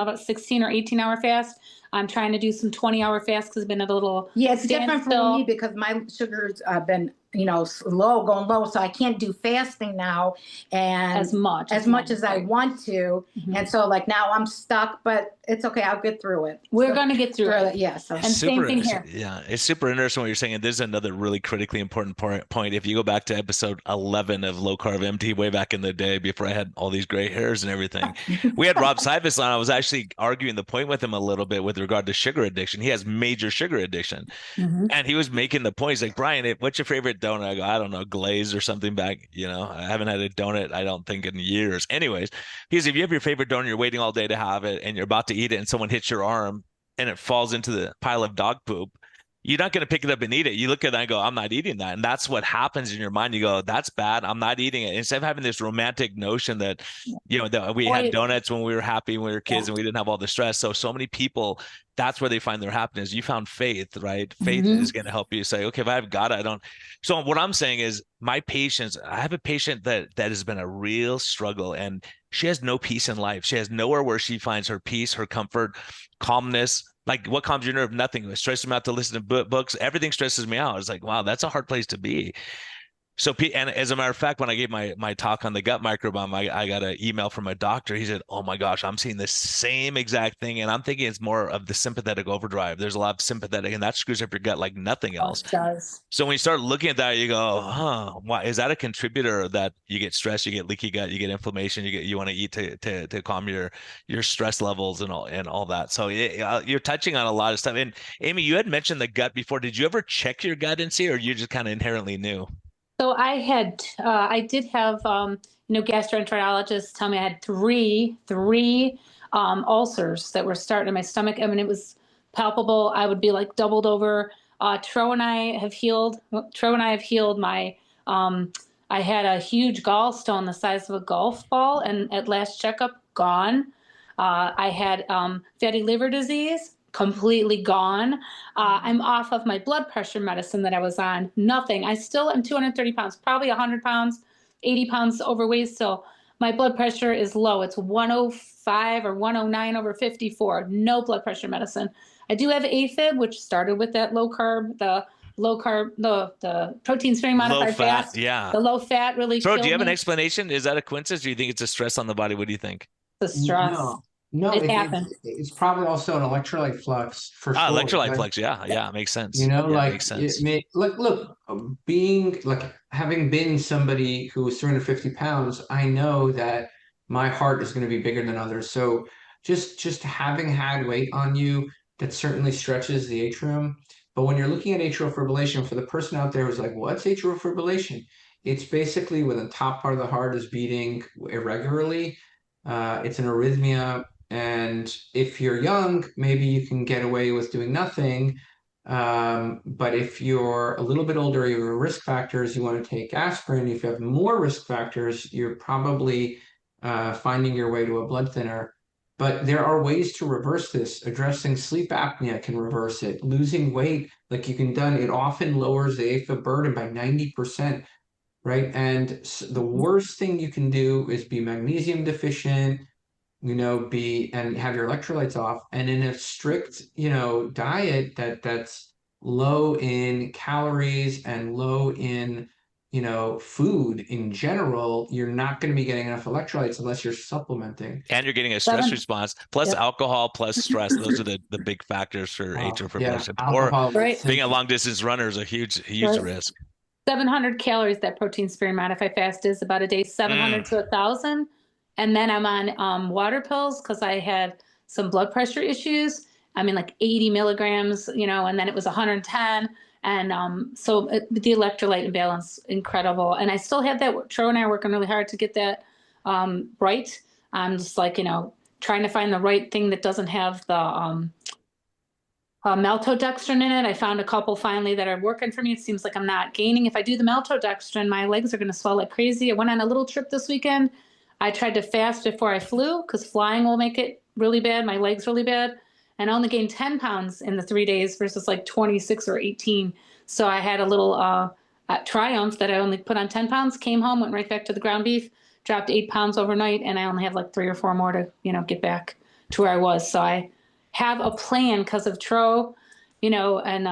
about 16 or 18-hour fast. I'm trying to do some 20-hour fast because I've been at a little it's different for me because my sugars have been going low, so I can't do fasting now and as much as I want to. Mm-hmm. And so like now I'm stuck, but it's okay. I'll get through it. We're going to get through it. Yeah. So. And same thing here. Yeah. It's super interesting what you're saying. And there's another really critically important point. If you go back to episode 11 of Low Carb MD way back in the day, before I had all these gray hairs and everything, we had Rob Seibus on. I was actually arguing the point with him a little bit with regard to sugar addiction. He has major sugar addiction. Mm-hmm. And he was making the point. He's like, Brian, what's your favorite donut? I go, I don't know, glaze or something back. I haven't had a donut, I don't think, in years. Anyways, because if you have your favorite donut, you're waiting all day to have it and you're about to eat it and someone hits your arm and it falls into the pile of dog poop, you're not going to pick it up and eat it. You look at it and go, I'm not eating that. And that's what happens in your mind. You go, that's bad. I'm not eating it. Instead of having this romantic notion that, that we had donuts when we were happy, when we were kids and we didn't have all the stress. So many people, that's where they find their happiness. You found faith, right? Faith is going to help you say, okay, if I've got it, I don't. So what I'm saying is my patients, I have a patient that has been a real struggle and she has no peace in life. She has nowhere where she finds her peace, her comfort, calmness. Like what calms your nerve? Nothing. It stresses me out to listen to books. Everything stresses me out. It's like, wow, that's a hard place to be. So, and as a matter of fact, when I gave my talk on the gut microbiome, I got an email from a doctor. He said, "Oh my gosh, I'm seeing the same exact thing," and I'm thinking it's more of the sympathetic overdrive. There's a lot of sympathetic, and that screws up your gut like nothing else. It does. So when you start looking at that, you go, "Huh, why is that a contributor that you get stress, you get leaky gut, you get inflammation, you want to eat to calm your stress levels and all that." So you're touching on a lot of stuff. And Amy, you had mentioned the gut before. Did you ever check your gut and see, or you just kind of inherently knew? So I did have, gastroenterologists tell me I had three ulcers that were starting in my stomach. I mean, it was palpable. I would be like doubled over. Tro and I have healed. Tro and I have healed my. I had a huge gallstone the size of a golf ball, and at last checkup, gone. I had fatty liver disease. Completely gone. I'm off of my blood pressure medicine that I was on. Nothing. I still am 230 pounds, probably 100 pounds, 80 pounds overweight still. My blood pressure is low. It's 105 or 109 over 54. No blood pressure medicine. I do have AFib, which started with that the protein sparing modified fast. Yeah. The low fat really Bro, killed do you have an me. explanation? Is that a coincidence? Do you think it's a stress on the body? What do you think? The stress. No, It happened. it's probably also an electrolyte flux for sure. Electrolyte flux. Yeah, it makes sense. Makes sense. Look, having been somebody who was 350 pounds, I know that my heart is going to be bigger than others. So just having had weight on you, that certainly stretches the atrium. But when you're looking at atrial fibrillation, for the person out there who's like, what's atrial fibrillation? It's basically when the top part of the heart is beating irregularly. It's an arrhythmia. And if you're young, maybe you can get away with doing nothing. But if you're a little bit older, you have risk factors, you want to take aspirin. If you have more risk factors, you're probably finding your way to a blood thinner. But there are ways to reverse this. Addressing sleep apnea can reverse it. Losing weight, like you can done, it often lowers the AFib burden by 90%, right? And the worst thing you can do is be magnesium deficient, and have your electrolytes off, and in a strict, diet that's low in calories and low in, food in general, you're not going to be getting enough electrolytes unless you're supplementing. And you're getting a stress response, plus alcohol, plus stress. Those are the big factors for atrial fibrillation. Alcohol, being a long distance runner is a huge risk. 700 calories that protein sparing modified fast is about a day, 700 to 1,000. And then I'm on water pills because I had some blood pressure issues. I mean, like 80 milligrams, and then it was 110. And so the electrolyte imbalance, incredible. And I still have that. Tro and I are working really hard to get that right. I'm just trying to find the right thing that doesn't have the maltodextrin in it. I found a couple finally that are working for me. It seems like I'm not gaining. If I do the maltodextrin, my legs are going to swell like crazy. I went on a little trip this weekend. I tried to fast before I flew because flying will make it really bad, my legs really bad. And I only gained 10 pounds in the 3 days versus like 26 or 18. So I had a little triumph that I only put on 10 pounds, came home, went right back to the ground beef, dropped 8 pounds overnight, and I only have like 3 or 4 more to, get back to where I was. So I have a plan because of Tro, and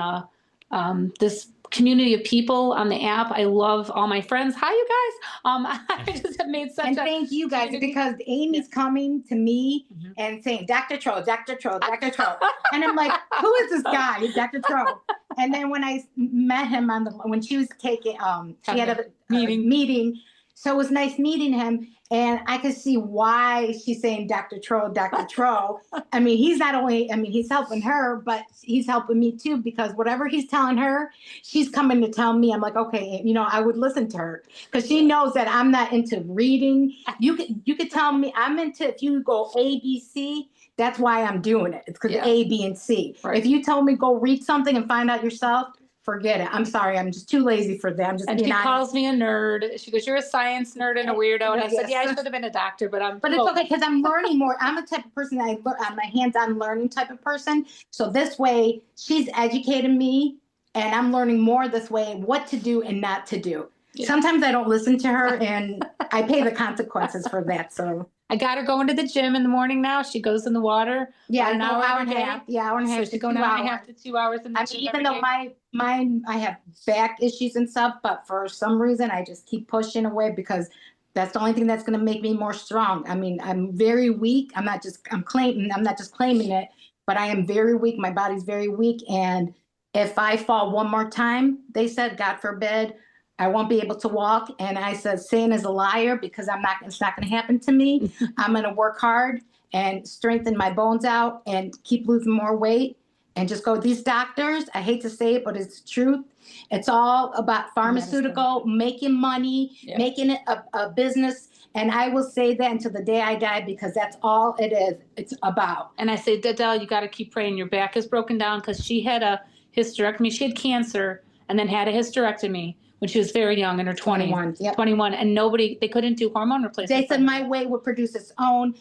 this community of people on the app. I love all my friends. Hi, you guys. I just have made such and thank you guys because Amy's coming to me and saying, Dr. Tro, Dr. Tro, Dr. Tro. And I'm like, who is this guy? He's Dr. Tro. And then when I met him when she was taking, she had a meeting. So it was nice meeting him. And I could see why she's saying Dr. Tro, Dr. Tro. I mean, he's helping her, but he's helping me too, because whatever he's telling her, she's coming to tell me. I'm like, okay, I would listen to her because she knows that I'm not into reading. You could tell me I'm into, if you go A, B, C, that's why I'm doing it. It's because A, B, and C. Right. If you told me go read something and find out yourself, forget it. I'm sorry. I'm just too lazy for them. And she calls me a nerd. She goes, "You're a science nerd and a weirdo." And I said, "Yeah, I should have been a doctor, but I'm." But it's okay because I'm learning more. I'm a type of person I'm a hands-on learning type of person. So this way, she's educating me, and I'm learning more this way what to do and not to do. Yeah. Sometimes I don't listen to her, and I pay the consequences for that. So. I got her going to the gym in the morning now. She goes in the water. Yeah, an hour and a every half. day. Yeah, hour and a half. So she go an hour and a half to 2 hours in the gym Even every though day. mine, I have back issues and stuff, but for some reason, I just keep pushing away because that's the only thing that's going to make me more strong. I mean, I'm very weak. I'm not just claiming it, but I am very weak. My body's very weak. And if I fall one more time, they said, God forbid, I won't be able to walk. And I said, Satan is a liar because it's not going to happen to me. I'm going to work hard and strengthen my bones out and keep losing more weight and just go. These doctors, I hate to say it, but it's the truth. It's all about pharmaceutical, making money, making it a business. And I will say that until the day I die, because that's all it is. It's about. And I say, Adele, you got to keep praying. Your back is broken down because she had a hysterectomy. She had cancer and then had a hysterectomy when she was very young, in her 20s. 21. And they couldn't do hormone replacement. They said my weight would produce its own.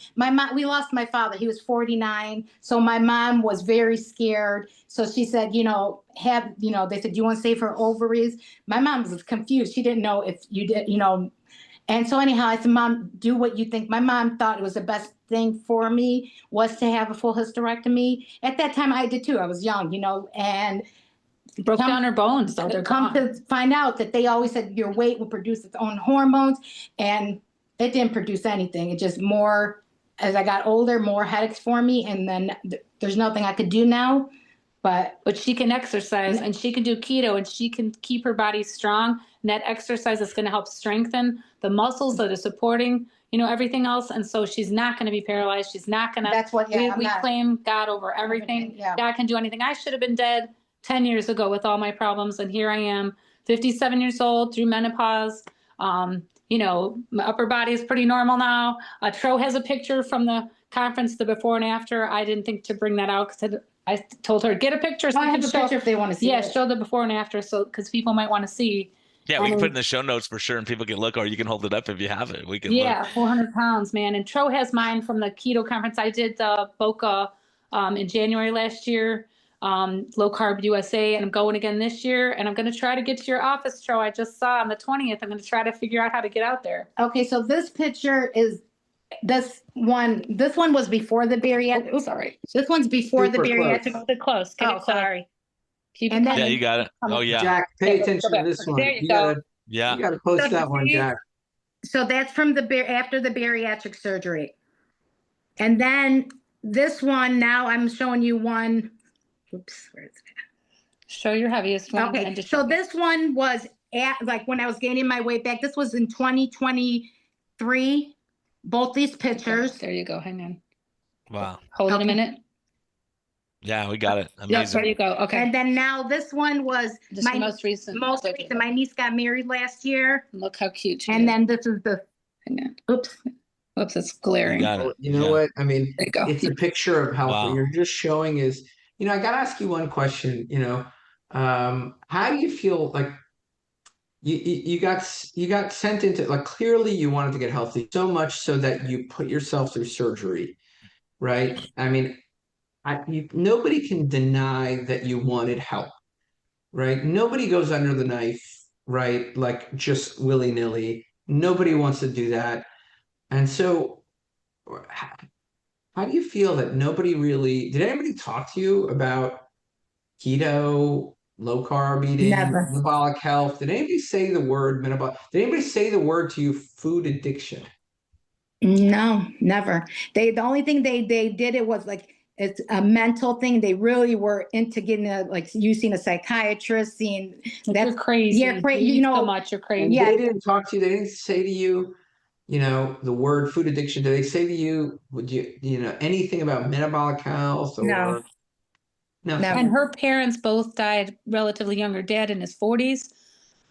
We lost my father. He was 49. So my mom was very scared. So she said, they said, do you want to save her ovaries? My mom was confused. She didn't know if you did, And so anyhow, I said, Mom, do what you think. My mom thought it was the best thing for me was to have a full hysterectomy. At that time, I did too. I was young, and broke down her bones. So they're come to find out that they always said your weight will produce its own hormones, and it didn't produce anything. It just more, as I got older, more headaches for me, and then there's nothing I could do now. But she can exercise and she can do keto and she can keep her body strong. And that exercise is going to help strengthen the muscles that are supporting, everything else. And so she's not going to be paralyzed. She's not going to. That's what. Yeah, we claim God over everything. Yeah. God can do anything. I should have been dead 10 years ago with all my problems, and here I am, 57 years old, through menopause. My upper body is pretty normal now. Tro has a picture from the conference, the before and after. I didn't think to bring that out because I told her, get a picture. So I have a picture if they want to see it. Show the before and after, so because people might want to see. Yeah, we can put it in the show notes for sure, and people can look, or you can hold it up if you have it. We can. Yeah, 400 pounds, man. And Tro has mine from the keto conference. I did the Boca in January last year. Low Carb USA, and I'm going again this year, and I'm going to try to get to your office, Tro. I just saw on the 20th. I'm going to try to figure out how to get out there. Okay, so this picture is this one was before the bariatric. Oh, sorry. This one's before the bariatric. Get it close. Sorry. And then, yeah, you got it. Oh yeah. Jack, pay attention to this one. There you go. You gotta post that one, Jack. So that's from after the bariatric surgery. And then this one, now I'm showing you one. Oops, where is it? Show your heaviest one. Okay, so this one was when I was gaining my weight back. This was in 2023. Both these pictures. Okay, there you go. Hang on. Wow. Hold it a minute. Yeah, we got it. Amazing. Yep, there you go. Okay. And then now this one was my most recent. My niece got married last year. Look how cute she is. And then this is the. Hang on. Oops, it's glaring. You know what? I mean, it's a picture of how what you're just showing is. I got to ask you one question. How do you feel like you got sent into, like, clearly you wanted to get healthy so much so that you put yourself through surgery, right? I mean, nobody can deny that you wanted help, right? Nobody goes under the knife, right? Like, just willy-nilly. Nobody wants to do that. And so how do you feel that did anybody talk to you about keto, low carb eating, metabolic health? Did anybody say the word metabolic? Did anybody say the word to you, food addiction? No, never. The only thing they did, it was like, it's a mental thing. They really were into getting you seeing a psychiatrist, seeing that's crazy. Yeah, crazy. So much, you're crazy. Yeah, they didn't talk to you. They didn't say to you, the word food addiction. Did they say to you, would you, anything about metabolic health? Or no. And her parents both died relatively young. Her dad in his 40s,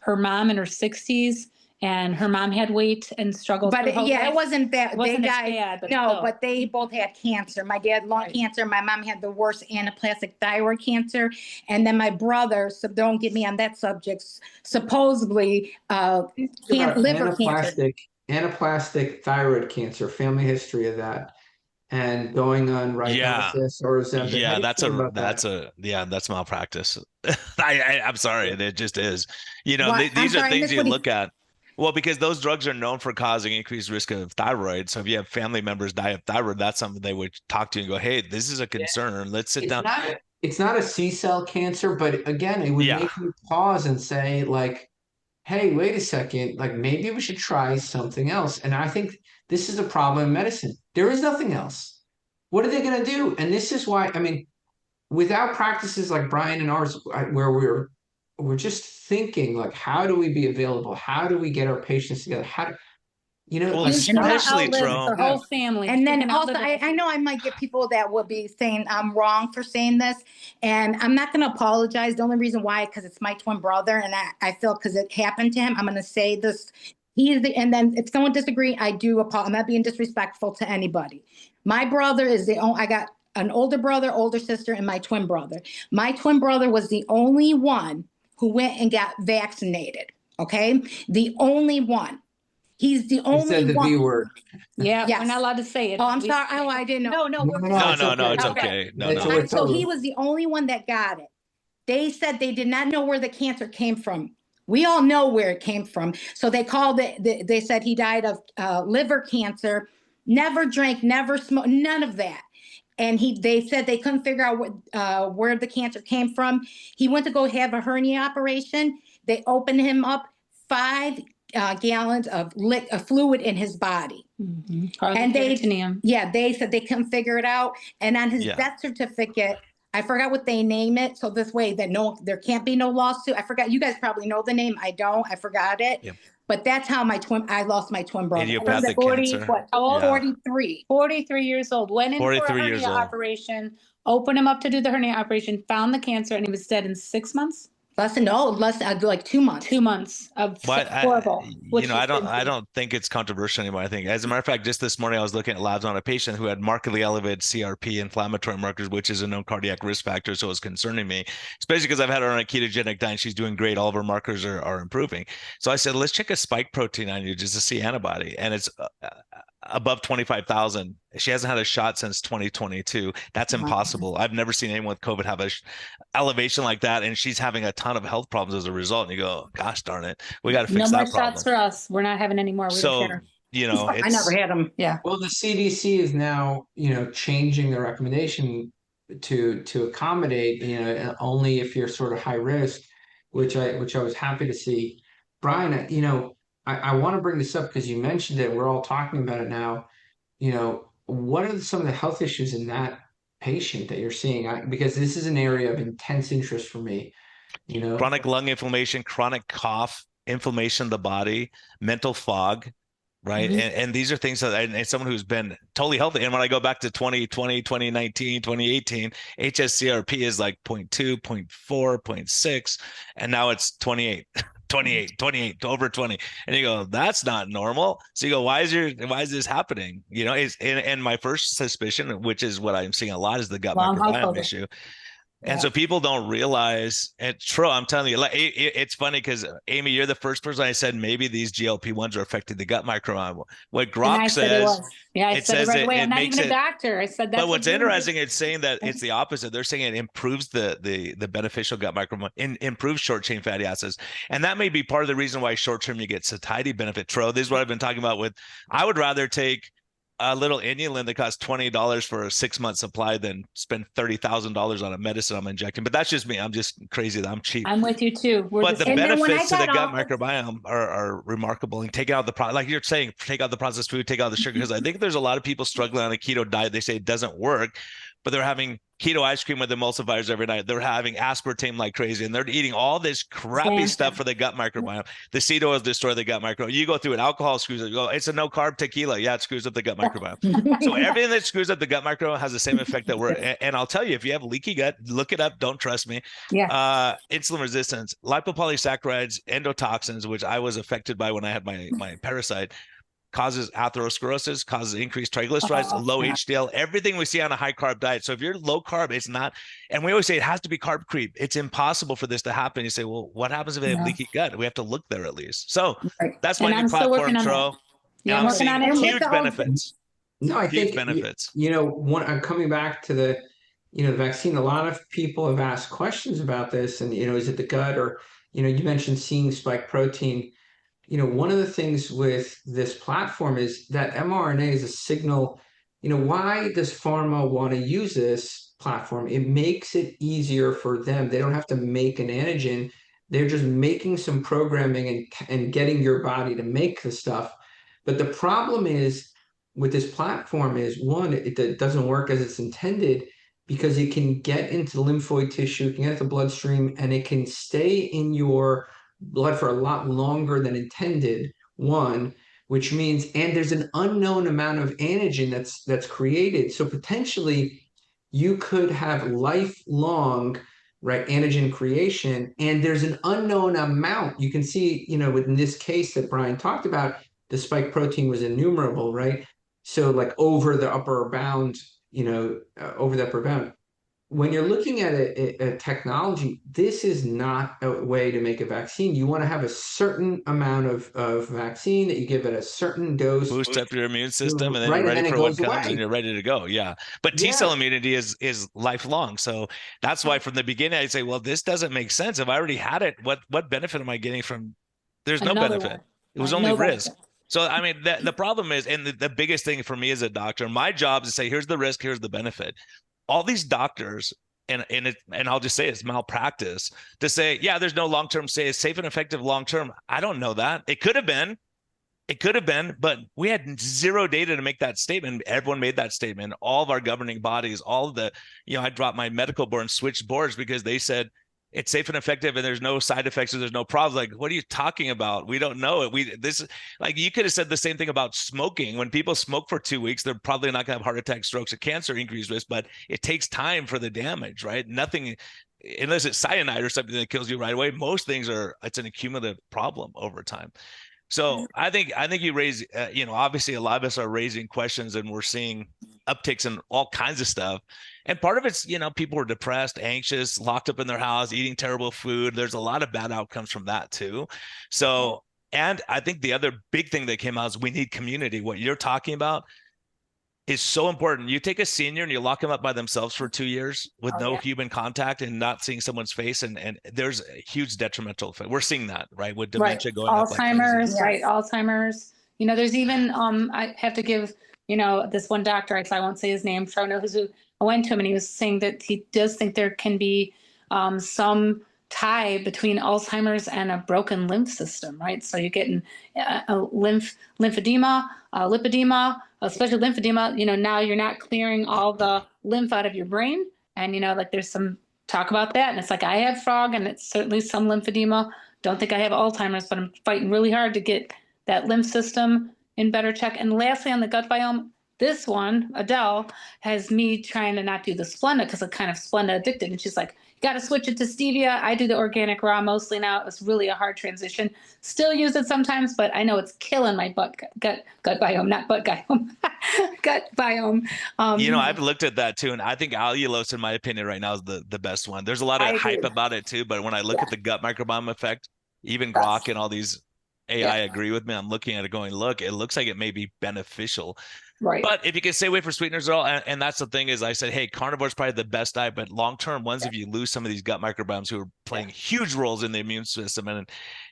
her mom in her 60s, and her mom had weight and struggled. But it wasn't that. It wasn't they as died. bad, but no, but they both had cancer. My dad lung cancer. My mom had the worst anaplastic thyroid cancer, and then my brother. So don't get me on that subject. Supposedly, liver cancer. Anaplastic thyroid cancer. Family history of that. And going on Rybelsus or Ozempic. Yeah, that's malpractice. I'm sorry, it just is. These are things you look at. Well, because those drugs are known for causing increased risk of thyroid. So if you have family members die of thyroid, that's something they would talk to you and go, hey, this is a concern. Let's sit down. It's not a C-cell cancer, but again, it would Yeah. make you pause and say, like, hey, wait a second, like maybe we should try something else. And I think this is a problem in medicine. There is nothing else. What are they going to do? And this is why, I mean, without practices like Brian and ours, where we're just thinking like, how do we be available? How do we get our patients together? How do, Well, like, especially the whole family. And then also, I know I might get people that would be saying I'm wrong for saying this, and I'm not going to apologize. The only reason why, because it's my twin brother, and I feel because it happened to him, I'm going to say this. And then if someone disagrees, I do apologize. I'm not being disrespectful to anybody. My brother is the only, I got an older brother, older sister, and my twin brother. My twin brother was the only one who went and got vaccinated. Okay. The only one. He's the only said the one. B word. Yeah, Yes. we're not alled to say it. Oh, I'm sorry. Oh, I didn't know. No, it's okay. No. So he was the only one that got it. They said they did not know where the cancer came from. We all know where it came from. So they called it, they said he died of liver cancer, never drank, never smoked, none of that. And they said they couldn't figure out where the cancer came from. He went to go have a hernia operation. They opened him up 5 gallons of fluid in his body. Mm-hmm. And they said they couldn't figure it out. And on his death certificate, I forgot what they name it. So this way that there can't be no lawsuit. I forgot. You guys probably know the name. I don't. I forgot it. Yep. But that's how I lost my twin brother. Idiopathic cancer. How old? 43. 43 years old. Went in for a hernia operation, opened him up to do the hernia operation, found the cancer, and he was dead in 6 months. Less like 2 months. 2 months of horrible. I don't think it's controversial anymore. I think, as a matter of fact, just this morning I was looking at labs on a patient who had markedly elevated CRP, inflammatory markers, which is a known cardiac risk factor. So it's concerning me, especially because I've had her on a ketogenic diet. She's doing great. All of her markers are improving. So I said, let's check a spike protein on you just to see antibody, and it's above 25,000. She hasn't had a shot since 2022. That's impossible. I've never seen anyone with COVID have a elevation like that, and she's having a ton of health problems as a result. And you go, gosh darn it, we got to fix that problem. No more shots for us. We're not having any more. We don't care. I never had them. Yeah. Well, the CDC is now, changing the recommendation to accommodate, only if you're sort of high risk, which I was happy to see. Brian, I want to bring this up because you mentioned it. We're all talking about it now. What are some of the health issues in that patient that you're seeing? Because this is an area of intense interest for me. Chronic lung inflammation, chronic cough, inflammation of the body, mental fog, right? Mm-hmm. And these are things that, and someone who's been totally healthy. And when I go back to 2020, 2019, 2018, HSCRP is like 0.2, 0.4, 0.6, and now it's 28. 28 over 20, and you go, that's not normal. So you go, why is this happening? And my first suspicion, which is what I'm seeing a lot, is the gut microbiome issue. And so people don't realize, and true, I'm telling you, it's funny because Amy, you're the first person I said maybe these GLP-1s are affecting the gut microbiome. What Grok says, I said it right away. I'm not even a doctor. I said that. But what's interesting, it's saying that it's the opposite. They're saying it improves the beneficial gut microbiome, improves short chain fatty acids, and that may be part of the reason why short term you get satiety benefit. Tro, this is what I've been talking about. I would rather take a little inulin that costs $20 for a 6-month supply than spend $30,000 on a medicine I'm injecting. But that's just me. I'm just crazy that I'm cheap. I'm with you too. But the benefits to the gut microbiome are remarkable. And take out the like you're saying, take out the processed food, take out the sugar. Because I think there's a lot of people struggling on a keto diet. They say it doesn't work, but they're having keto ice cream with emulsifiers every night. They're having aspartame like crazy, and they're eating all this crappy stuff for the gut microbiome. The seed oils destroy the gut microbiome. You go through it, alcohol screws it. You go, it's a no carb tequila. Yeah, it screws up the gut microbiome. So everything that screws up the gut microbiome has the same effect that and I'll tell you, if you have leaky gut, look it up. Don't trust me. Yeah. Insulin resistance, lipopolysaccharides, endotoxins, which I was affected by when I had my parasite, causes atherosclerosis, causes increased triglycerides, low HDL, everything we see on a high carb diet. So if you're low carb, it's not, and we always say it has to be carb creep. It's impossible for this to happen. You say, well, what happens if they have leaky gut? We have to look there at least. So that's my new platform, Tro. Yeah, I'm working on it. Huge benefits. No, I think benefits. I'm coming back to the vaccine. A lot of people have asked questions about this, and is it the gut, or you mentioned seeing spike protein. one of the things with this platform is that mRNA is a signal. Why does pharma want to use this platform? It makes it easier for them. They don't have to make an antigen. They're just making some programming and getting your body to make the stuff. But the problem is with this platform is, one, it doesn't work as it's intended, because it can get into lymphoid tissue, it can get into the bloodstream, and it can stay in your blood for a lot longer than intended, one, which means, and there's an unknown amount of antigen that's created. So potentially you could have lifelong, right, antigen creation, and there's an unknown amount. You can see, in this case that Brian talked about, the spike protein was innumerable, right? So like over the upper bound, over the upper bound. When you're looking at a technology, this is not a way to make a vaccine. You want to have a certain amount of vaccine that you give at a certain dose. Boost up your immune system, and then Right, you're ready and then for it what goes comes, away. and you're ready to go. Yeah. But T-cell immunity is lifelong. So that's why from the beginning, I say, well, this doesn't make sense. If I already had it, what benefit am I getting from? There's no Another benefit. one. It was Right, only no risk. benefit. So, I mean, the problem is, and the biggest thing for me as a doctor, my job is to say, here's the risk, here's the benefit. All these doctors, and I'll just say it's malpractice to say, yeah, there's no long-term, say it's safe and effective long-term. I don't know that. It could have been, but we had zero data to make that statement. Everyone made that statement. All of our governing bodies, all of the, I dropped my medical board and switched boards because they said it's safe and effective and there's no side effects and there's no problems. Like, what are you talking about? We don't know it. Like, you could have said the same thing about smoking. When people smoke for 2 weeks, they're probably not gonna have heart attacks, strokes, or cancer, increased risk, but it takes time for the damage, right? Nothing, unless it's cyanide or something that kills you right away. Most things it's an accumulative problem over time. So I think you raise, obviously a lot of us are raising questions, and we're seeing upticks in all kinds of stuff. And part of it's, people are depressed, anxious, locked up in their house, eating terrible food. There's a lot of bad outcomes from that too. So, and I think the other big thing that came out is we need community. What you're talking about is so important. You take a senior and you lock them up by themselves for 2 years with no human contact and not seeing someone's face, and there's a huge detrimental effect. We're seeing that, right, with dementia going up like crazy. Alzheimer's, right? Alzheimer's. There's even I have to give this one doctor, I won't say his name, so I know who I went to him, and he was saying that he does think there can be some tie between Alzheimer's and a broken lymph system, right? So you're getting lymphedema, lipodema, especially lymphedema. Now you're not clearing all the lymph out of your brain, and like there's some talk about that, and it's like, I have frog, and it's certainly some lymphedema. Don't think I have Alzheimer's, but I'm fighting really hard to get that lymph system in better check. And lastly, on the gut biome, this one, Adele, has me trying to not do the Splenda because I'm kind of Splenda addicted. And she's like, you got to switch it to stevia. I do the organic raw mostly now. It was really a hard transition. Still use it sometimes, but I know it's killing my gut biome, not butt biome, gut biome. I've looked at that too, and I think allulose, in my opinion, right now is the best one. There's a lot of hype about it too, but when I look at the gut microbiome effect, even Grok and all these AI agree with me. I'm looking at it going, look, it looks like it may be beneficial. Right. But if you can stay away from sweeteners at all, and that's the thing is, I said, hey, carnivore is probably the best diet, but long-term ones, if you lose some of these gut microbiomes who are playing huge roles in the immune system,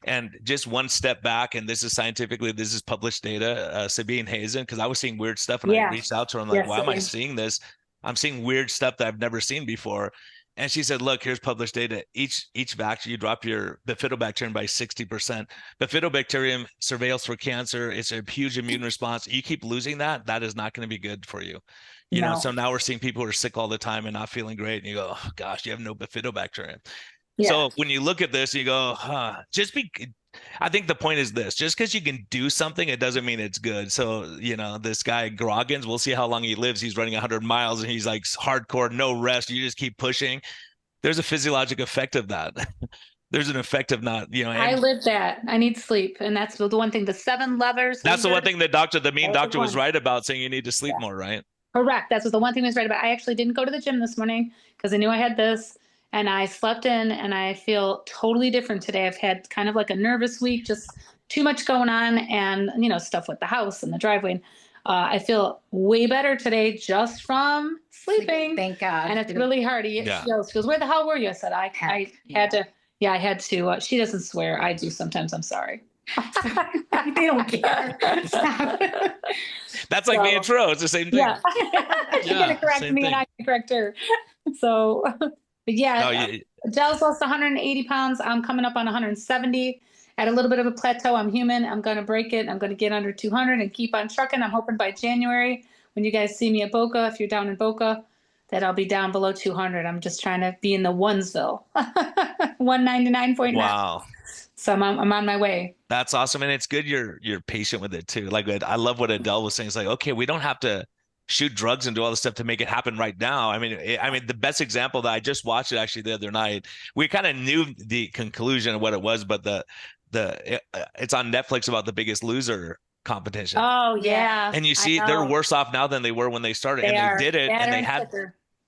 and just one step back, and this is published data, Sabine Hazen, because I was seeing weird stuff, and I reached out to her, I'm like, why am I seeing this? I'm seeing weird stuff that I've never seen before. And she said, look, here's published data. Each vaccine, you drop your bifidobacterium by 60%. Bifidobacterium surveils for cancer. It's a huge immune response. You keep losing that is not going to be good for you. So now we're seeing people who are sick all the time and not feeling great. And you go, oh, gosh, you have no bifidobacterium. Yeah. So when you look at this, you go, I think the point is this: just because you can do something, it doesn't mean it's good. So, this guy Groggins, we'll see how long he lives. He's running 100 miles and he's like hardcore, no rest. You just keep pushing. There's a physiologic effect of that. There's an effect of not, I live that. I need sleep. And that's the one thing, the 7 levers. That's the one thing the mean doctor was right about, saying you need to sleep more, right? Correct. That's the one thing he was right about. I actually didn't go to the gym this morning because I knew I had this. And I slept in, and I feel totally different today. I've had kind of like a nervous week, just too much going on, and stuff with the house and the driveway. I feel way better today just from sleeping. Thank God. And it's really hard. She goes, where the hell were you? I said, I had to. Yeah, I had to. She doesn't swear. I do sometimes. I'm sorry. They don't care. Stop. That's like me and Tro. It's the same thing. Yeah. She's gonna correct same me thing. and I can correct her. So, but yeah, No, you, Adele's lost 180 pounds. I'm coming up on 170 at a little bit of a plateau. I'm human. I'm going to break it. I'm going to get under 200 and keep on trucking. I'm hoping by January, when you guys see me at Boca, if you're down in Boca, that I'll be down below 200. I'm just trying to be in the onesville, 199.9. wow. So I'm on my way. That's awesome. And it's good you're patient with it too. Like I love what Adele was saying. It's like, okay, we don't have to shoot drugs and do all this stuff to make it happen right now. I mean, the best example that I just watched it actually the other night, we kind of knew the conclusion of what it was, but it's on Netflix about The Biggest Loser competition. Oh yeah. And you see they're worse off now than they were when they started. They did it, and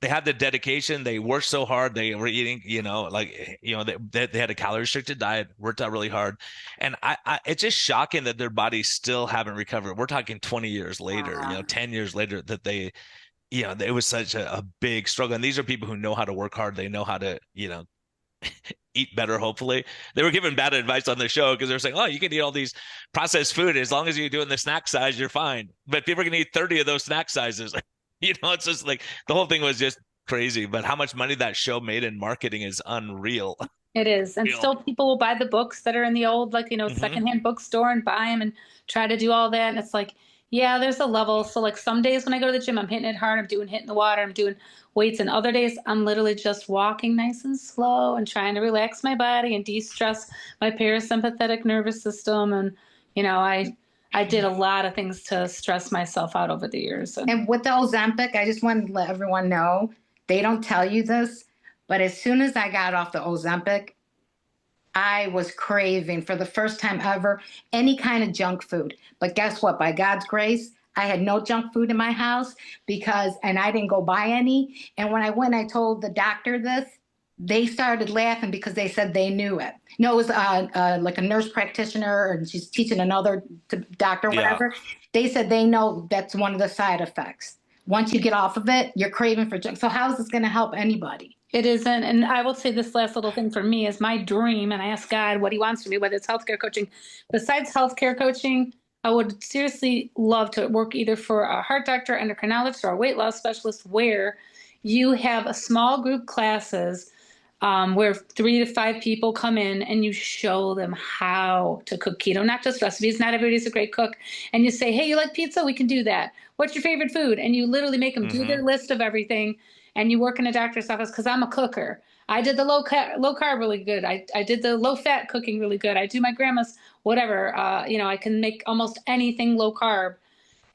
they had the dedication. They worked so hard. They were eating, they had a calorie restricted diet, worked out really hard. And it's just shocking that their bodies still haven't recovered. We're talking 20 years later, 10 years later, that they, it was such a big struggle. And these are people who know how to work hard. They know how to, eat better. Hopefully they were given bad advice on the show because they're saying, oh, you can eat all these processed food. As long as you're doing the snack size, you're fine. But people are going to eat 30 of those snack sizes. It's just like the whole thing was just crazy. But how much money that show made in marketing is unreal. It is. And still people will buy the books that are in the old, secondhand bookstore and buy them and try to do all that. And it's like, yeah, there's a level. So like some days when I go to the gym, I'm hitting it hard. I'm doing hit in the water. I'm doing weights. And other days I'm literally just walking nice and slow and trying to relax my body and de-stress my parasympathetic nervous system. And, I did a lot of things to stress myself out over the years. And with the Ozempic, I just want to let everyone know, they don't tell you this, but as soon as I got off the Ozempic, I was craving for the first time ever any kind of junk food. But guess what? By God's grace, I had no junk food in my house and I didn't go buy any. And when I went, I told the doctor this, they started laughing because they said they knew it. No, it was like a nurse practitioner, and she's teaching another doctor, whatever. Yeah. They said they know that's one of the side effects. Once you get off of it, you're craving for junk. So how is this going to help anybody? It isn't. And I will say this last little thing for me is my dream, and I ask God what he wants from me, whether it's healthcare coaching. Besides healthcare coaching, I would seriously love to work either for a heart doctor, endocrinologist, or a weight loss specialist where you have a small group classes where 3 to 5 people come in and you show them how to cook keto, not just recipes. Not everybody's a great cook. And you say, hey, you like pizza? We can do that. What's your favorite food? And you literally make them do their list of everything. And you work in a doctor's office because I'm a cooker. I did the low carb really good. I did the low fat cooking really good. I do my grandma's whatever. I can make almost anything low carb.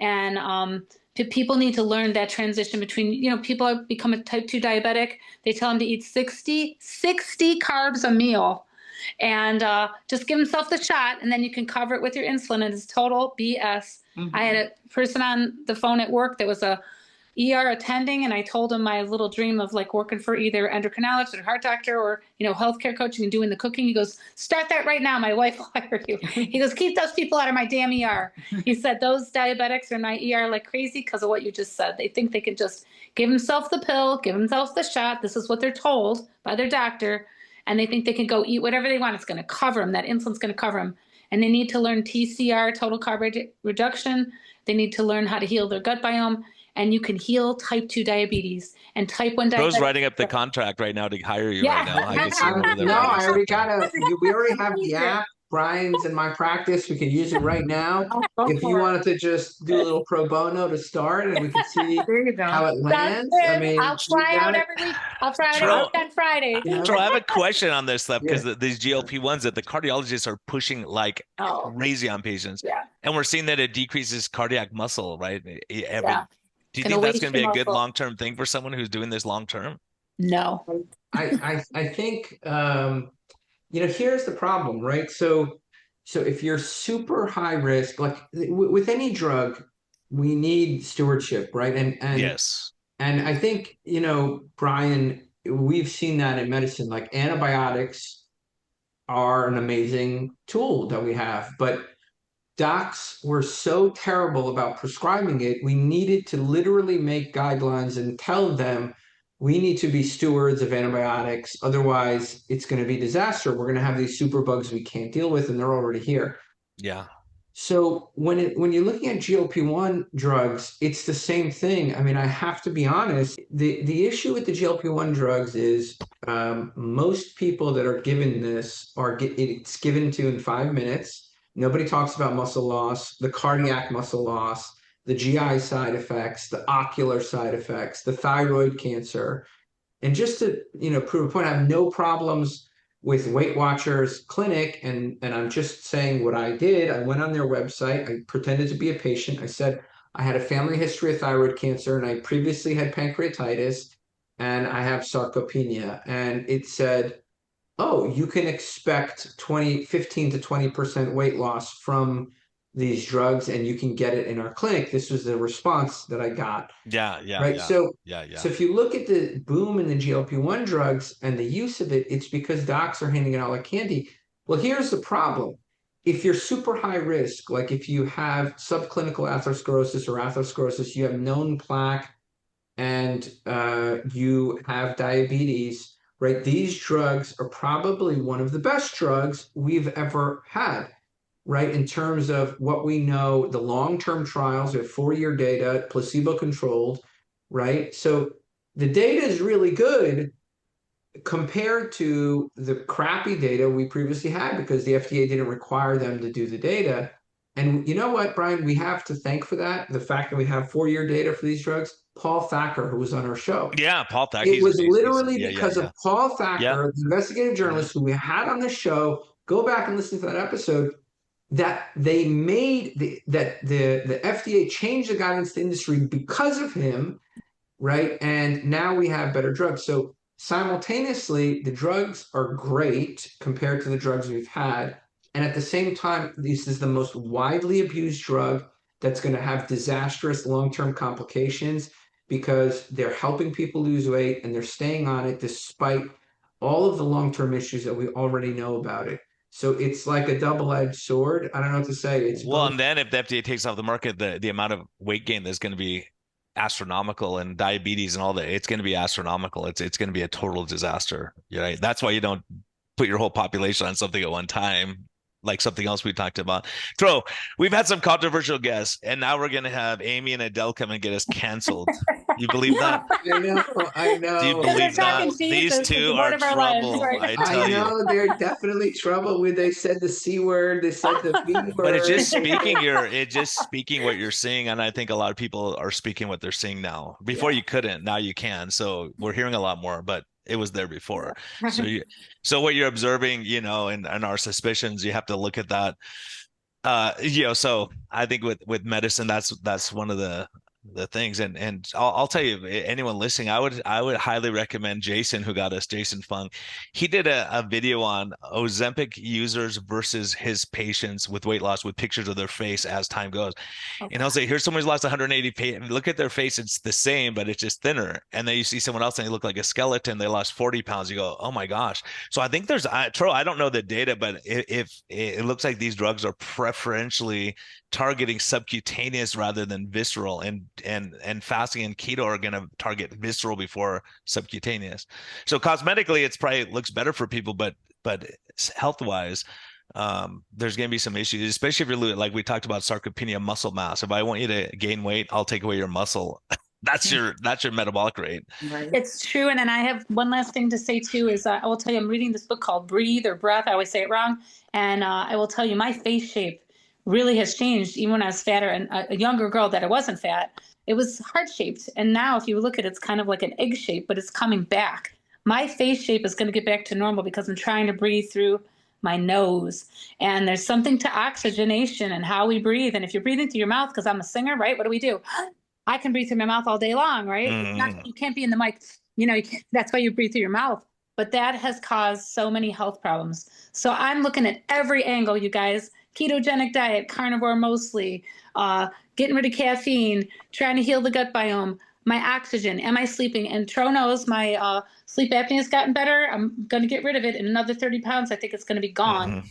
And people need to learn that transition between, people have become a type 2 diabetic. They tell them to eat 60 carbs a meal and just give themselves the shot. And then you can cover it with your insulin. And it's total BS. I had a person on the phone at work that was a ER attending, and I told him my little dream of like working for either endocrinologist or heart doctor or, healthcare coaching and doing the cooking. He goes, start that right now. My wife will hire you. He goes, keep those people out of my damn ER. He said, those diabetics are in my ER like crazy because of what you just said. They think they can just give themselves the pill, give themselves the shot. This is what they're told by their doctor. And they think they can go eat whatever they want. It's going to cover them. That insulin's going to cover them. And they need to learn TCR, total carb reduction. They need to learn how to heal their gut biome. And you can heal type 2 diabetes and type 1 diabetes. Bro's writing up the contract right now to hire you right now. I can see I already we already have the app. Brian's in my practice. We could use it right now. If you wanted to just do a little pro bono to start and we could see how it lands. I mean, I'll try out every week. I'll try it out on Friday. Tro, I have a question on this stuff because these GLP-1s that the cardiologists are pushing like crazy on patients. Yeah. And we're seeing that it decreases cardiac muscle, right? Do you think that's going to be a good long-term thing for someone who's doing this long-term? No. I think, here's the problem, right? So if you're super high risk, like with any drug, we need stewardship, right? And yes. And I think, Brian, we've seen that in medicine, like antibiotics are an amazing tool that we have, but docs were so terrible about prescribing it. We needed to literally make guidelines and tell them we need to be stewards of antibiotics. Otherwise, it's going to be disaster. We're going to have these superbugs we can't deal with, and they're already here. Yeah. So when you're looking at GLP-1 drugs, it's the same thing. I mean, I have to be honest. The issue with the GLP-1 drugs is most people that are given this it's given to in 5 minutes. Nobody talks about muscle loss, the cardiac muscle loss, the GI side effects, the ocular side effects, the thyroid cancer. And just to, prove a point, I have no problems with Weight Watchers Clinic, and I'm just saying what I did. I went on their website. I pretended to be a patient. I said I had a family history of thyroid cancer, and I previously had pancreatitis, and I have sarcopenia. And it said, oh, you can expect 15 to 20% weight loss from these drugs, and you can get it in our clinic. This was the response that I got. Yeah. Yeah. Right. Yeah. So, Yeah. Yeah. so if you look at the boom in the GLP-1 drugs and the use of it, it's because docs are handing it out like candy. Well, here's the problem. If you're super high risk, like if you have subclinical atherosclerosis or atherosclerosis, you have known plaque, and you have diabetes, right? These drugs are probably one of the best drugs we've ever had, right? In terms of what we know, the long-term trials, we have 4-year data, placebo-controlled, right? So the data is really good compared to the crappy data we previously had because the FDA didn't require them to do the data. And you know what, Brian, we have to thank for that, the fact that we have 4-year data for these drugs. Paul Thacker, who was on our show. Yeah. Paul Thack. It was literally yeah. because Yeah. of Paul Yeah. Thacker, the investigative journalist who we had on the show. Go back and listen to that episode. That they made the FDA changed the guidance to the industry because of him, right? And now we have better drugs. So simultaneously, the drugs are great compared to the drugs we've had. And at the same time, this is the most widely abused drug that's going to have disastrous long-term complications because they're helping people lose weight and they're staying on it despite all of the long-term issues that we already know about it. So it's like a double-edged sword. I don't know what to say. It's Well, both. and then if the FDA takes off the market, the amount of weight gain that's going to be astronomical, and diabetes and all that, it's going to be astronomical. It's going to be a total disaster. Right? That's why you don't put your whole population on something at one time, like something else we talked about. We've had some controversial guests, and now we're going to have Amy and Adele come and get us canceled. You believe that? I know. Do you They're believe that? talking These Jesus, two the are Lord of our lives, trouble. right? I tell I you. know they're definitely trouble with. They said the C word. They said the B word. But it's just speaking what you're seeing, and I think a lot of people are speaking what they're seeing now. Before you couldn't, now you can. So we're hearing a lot more, but it was there before. So what you're observing, and our suspicions, you have to look at that. So I think with medicine, that's one of the things, and I'll tell you, anyone listening, I would highly recommend Jason, who got us, Jason Fung. He did a video on Ozempic users versus his patients with weight loss, with pictures of their face as time goes. And I'll say, here's someone who's lost 180 pounds. Look at their face; it's the same, but it's just thinner. And then you see someone else and they look like a skeleton. They lost 40 pounds. You go, oh my gosh. So I think I don't know the data, but if it looks like these drugs are preferentially targeting subcutaneous rather than visceral, and fasting and keto are going to target visceral before subcutaneous. So cosmetically, it's probably looks better for people, but health wise, there's going to be some issues, especially if you're like we talked about sarcopenia, muscle mass. If I want you to gain weight, I'll take away your muscle. That's your metabolic rate. Right. It's true. And then I have one last thing to say too, is I will tell you, I'm reading this book called Breathe or Breath. I always say it wrong. And I will tell you, my face shape really has changed. Even when I was fatter, and a younger girl that I wasn't fat, it was heart shaped. And now if you look at it, it's kind of like an egg shape, but it's coming back. My face shape is going to get back to normal because I'm trying to breathe through my nose. And there's something to oxygenation and how we breathe. And if you're breathing through your mouth, because I'm a singer, right? What do? I can breathe through my mouth all day long, right? You can't be in the mic, that's why you breathe through your mouth. But that has caused so many health problems. So I'm looking at every angle, you guys. Ketogenic diet, carnivore mostly, getting rid of caffeine, trying to heal the gut biome, my oxygen, am I sleeping? And Tro knows my sleep apnea has gotten better. I'm going to get rid of it in another 30 pounds. I think it's going to be gone.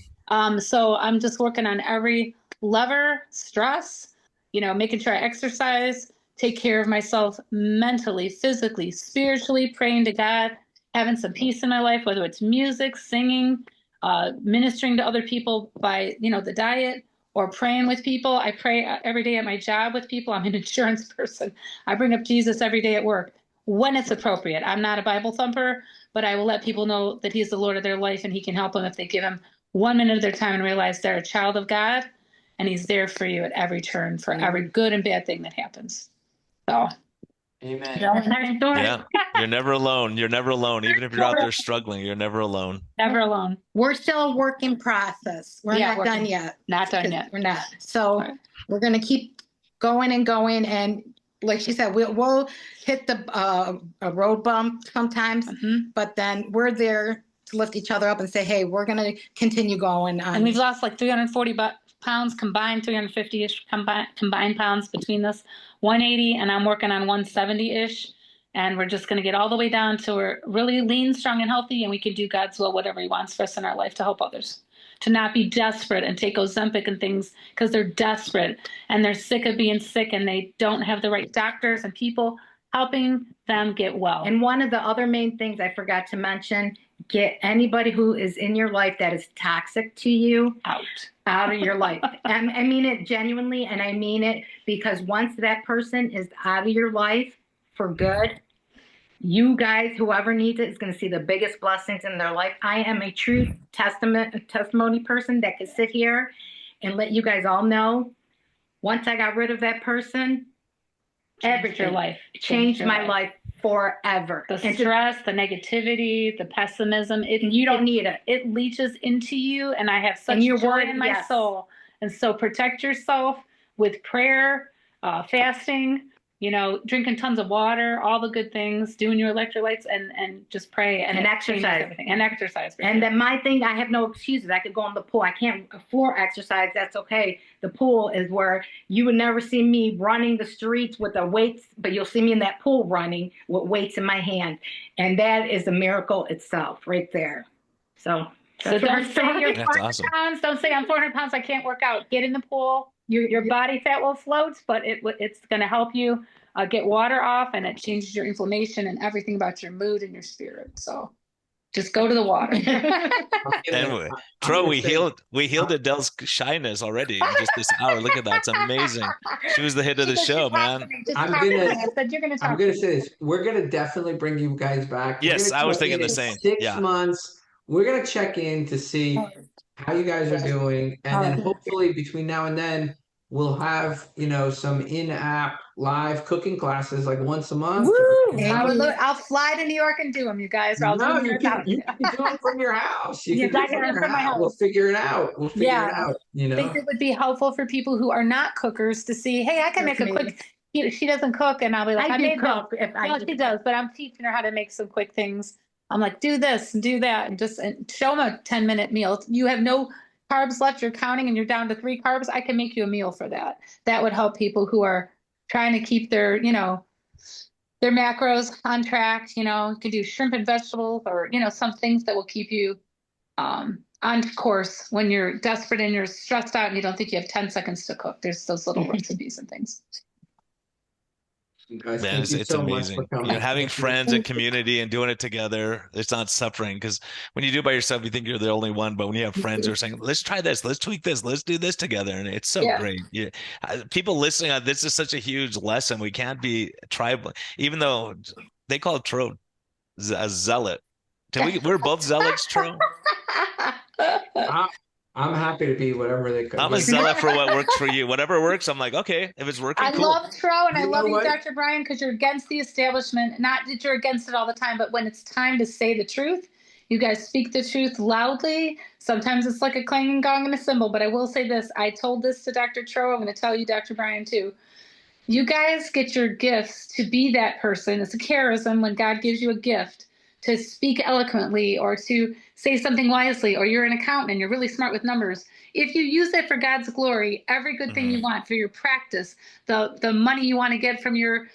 So I'm just working on every lever, stress, making sure I exercise, take care of myself mentally, physically, spiritually, praying to God, having some peace in my life, whether it's music, singing, ministering to other people by, the diet, or praying with people. I pray every day at my job with people. I'm an insurance person. I bring up Jesus every day at work when it's appropriate. I'm not a Bible thumper, but I will let people know that he's the Lord of their life and he can help them if they give him 1 minute of their time and realize they're a child of God and he's there for you at every turn for every good and bad thing that happens. So, Amen. Yeah, you're never alone. You're never alone. Even if you're out there struggling, you're never alone. Never alone. We're still a work in process. We're not done yet. Not done yet. We're not. So we're going to keep going and going. And like she said, we'll hit the a road bump sometimes, but then we're there to lift each other up and say, hey, we're going to continue going. And we've lost like 340 pounds combined, 350-ish combined pounds between us, 180, and I'm working on 170-ish. And we're just going to get all the way down to we're really lean, strong, and healthy, and we can do God's will, whatever he wants for us in our life to help others. To not be desperate and take Ozempic and things because they're desperate and they're sick of being sick and they don't have the right doctors and people helping them get well. And one of the other main things I forgot to mention, get anybody who is in your life that is toxic to you out of your life. I mean it genuinely, and I mean it because once that person is out of your life for good, you guys, whoever needs it, is going to see the biggest blessings in their life. I am a true testimony person that could sit here and let you guys all know, once I got rid of that person, everything changed my life forever. The stress, the negativity, the pessimism, you don't need it. It leaches into you, and I have such joy in my soul. And so protect yourself with prayer, fasting, drinking tons of water, all the good things, doing your electrolytes, and just pray and exercise. And exercise. And then my thing, I have no excuses. I could go in the pool. I can't afford exercise. That's okay. The pool is where you would never see me running the streets with the weights, but you'll see me in that pool running with weights in my hand. And that is a miracle itself right there. So don't say you're 400 pounds. Don't say I'm 400 pounds. I can't work out. Get in the pool. Your body fat will float, but it's going to help you get water off, and it changes your inflammation and everything about your mood and your spirit. So just go to the water. And Tro, we healed Adele's shyness already in just this hour. Look at that. It's amazing. She was the hit of the show, man. I'm gonna say this. We're gonna definitely bring you guys back. Yes, I was thinking the same. 6 months. We're gonna check in to see how you guys are doing, and then hopefully between now and then we'll have some in-app live cooking classes like once a month. I'll fly to New York and do them, you guys. You can do it from your house. We'll figure it out. I think it would be helpful for people who are not cookers to see, hey, I can make a quick. She doesn't cook, and I'll be like, I made cook. She does, but I'm teaching her how to make some quick things. I'm like, do this and do that, and show them a 10-minute meal. You have no carbs left, you're counting, and you're down to 3 carbs. I can make you a meal for that. That would help people who are trying to keep their, their macros on track. You can do shrimp and vegetables, or some things that will keep you on course when you're desperate and you're stressed out and you don't think you have 10 seconds to cook. There's those little recipes and things. Guys, man, it's amazing. Having friends and community and doing it together, it's not suffering, because when you do it by yourself, you think you're the only one, but when you have friends who are saying, let's try this, let's tweak this, let's do this together, and it's so great. People listening, this is such a huge lesson. We can't be tribal, even though they call Tro a zealot. We're both zealots, Tro. I'm happy to be whatever they call. I'm a zealot for what works for you. Whatever works, I'm like, okay, if it's working, cool. I love Tro, and I love you, Dr. Brian, because you're against the establishment. Not that you're against it all the time, but when it's time to say the truth, you guys speak the truth loudly. Sometimes it's like a clanging gong and a cymbal, but I will say this. I told this to Dr. Tro. I'm going to tell you, Dr. Brian, too. You guys get your gifts to be that person. It's a charism when God gives you a gift to speak eloquently or to say something wisely, or you're an accountant and you're really smart with numbers. If you use it for God's glory, every good thing you want for your practice, the money you want to get from your,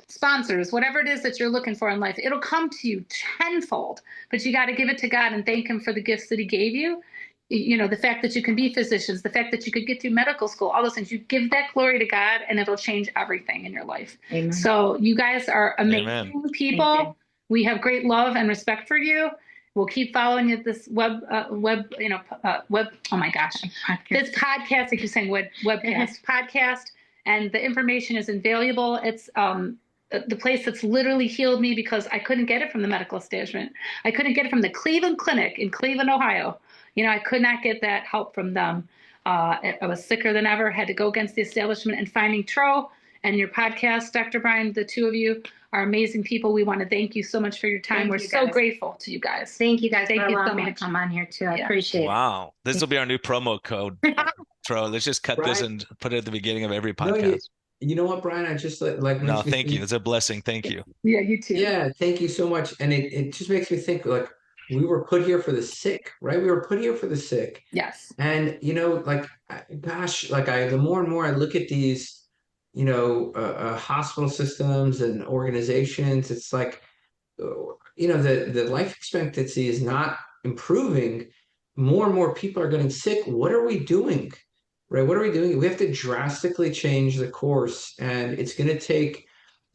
sponsors, whatever it is that you're looking for in life, it'll come to you tenfold. But you got to give it to God and thank him for the gifts that he gave you. The fact that you can be physicians, the fact that you could get through medical school, all those things, you give that glory to God and it'll change everything in your life. Amen. So you guys are amazing people. We have great love and respect for you. We'll keep following you. This web, oh my gosh, this podcast, I keep saying webcast, podcast, and the information is invaluable. It's the place that's literally healed me because I couldn't get it from the medical establishment. I couldn't get it from the Cleveland Clinic in Cleveland, Ohio. I could not get that help from them. I was sicker than ever, had to go against the establishment, and finding Tro and your podcast, Dr. Brian, the two of you are amazing people. We want to thank you so much for your time. We're so grateful to you guys. Thank you guys for Thank you allowing so me to much. come on here too. I appreciate it. Wow. This will be our new promo code. Tro, let's just cut this and put it at the beginning of every No, podcast. you know what, Brian? I just like No, makes me thank think, you. It's a blessing. Thank you. Yeah, you too. Yeah, thank you so much. And it just makes me think, like, we were put here for the sick, right? We were put here for the sick. Yes. And gosh, the more and more I look at these, hospital systems and organizations, it's like, the life expectancy is not improving. More and more people are getting sick. What are we doing? Right? What are we doing? We have to drastically change the course, and it's going to take,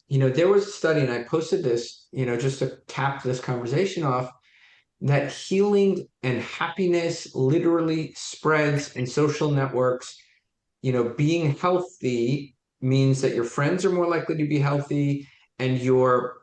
there was a study, and I posted this, just to cap this conversation off, that healing and happiness literally spreads in social networks. Being healthy means that your friends are more likely to be healthy, and your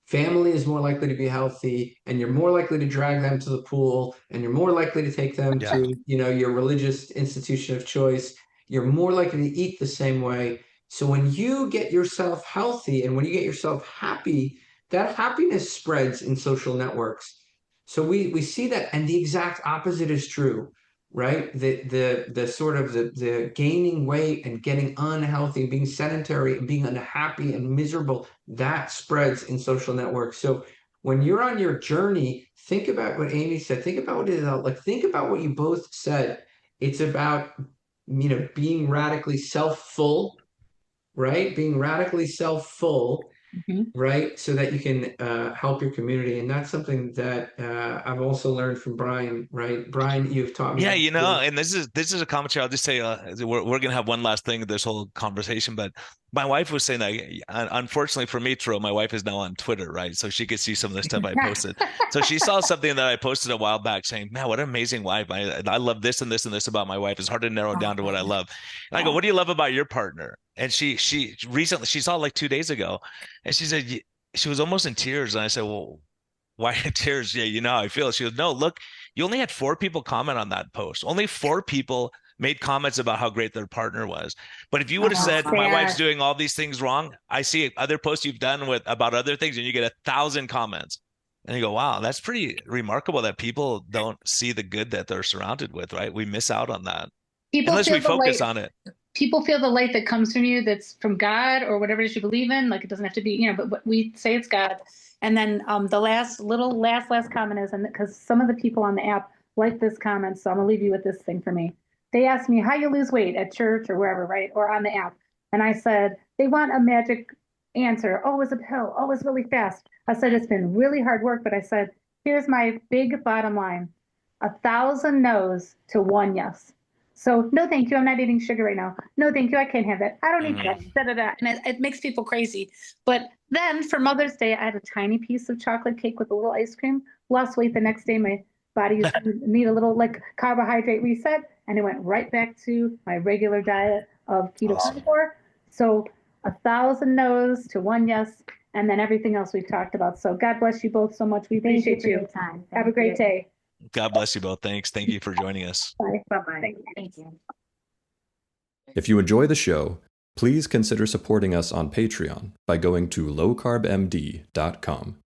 family is more likely to be healthy, and you're more likely to drag them to the pool, and you're more likely to take them to, your religious institution of choice. You're more likely to eat the same way. So when you get yourself healthy and when you get yourself happy, that happiness spreads in social networks. So we see that, and the exact opposite is true, right? The sort of the gaining weight and getting unhealthy, being sedentary and being unhappy and miserable, that spreads in social networks. So when you're on your journey, think about what Amy said. Think about what it is like. Think about what you both said. It's about being radically self-full, right? Being radically self-full. Right, so that you can help your community, and that's something that I've also learned from Brian. Right, Brian, you've taught me. Yeah, and this is a commentary. I'll just say we're gonna have one last thing of this whole conversation, but my wife was saying that unfortunately for me, Tro, my wife is now on Twitter, right? So she could see some of the stuff I posted. So she saw something that I posted a while back saying, "Man, what an amazing wife! I love this and this and this about my wife. It's hard to narrow down to what I love." And I go, "What do you love about your partner?" And she recently, she saw it like 2 days ago, and she said she was almost in tears, and I said, "Well, why in tears? Yeah, you know how I feel." She goes, "No, look, you only had 4 people comment on that post. Only 4 people made comments about how great their partner was. But if you would have said, my wife's doing all these things wrong, I see other posts you've done about other things, and you get 1,000 comments." And you go, wow, that's pretty remarkable that people don't see the good that they're surrounded with, right? We miss out on that. Unless we focus on it. People feel the light that comes from you, that's from God or whatever it is you believe in. Like, it doesn't have to be, but we say it's God. And then the last comment is, and because some of the people on the app like this comment, so I'm gonna leave you with this thing for me. They asked me how you lose weight at church or wherever, right? Or on the app. And I said, they want a magic answer. Oh, it's a pill. Oh, it's really fast. I said, it's been really hard work, but I said, here's my big bottom line. 1,000 no's to 1 yes. So no, thank you. I'm not eating sugar right now. No, thank you. I can't have that. I don't eat that. Da, da, da. And it makes people crazy. But then for Mother's Day, I had a tiny piece of chocolate cake with a little ice cream. Lost weight the next day. My body need a little carbohydrate reset. And it went right back to my regular diet of keto carnivore. So 1,000 no's to 1 yes. And then everything else we've talked about. So God bless you both so much. We appreciate you. Have a great day. God bless you both. Thanks. Thank you for joining us. Bye. Bye-bye. Thank you. If you enjoy the show, please consider supporting us on Patreon by going to lowcarbmd.com.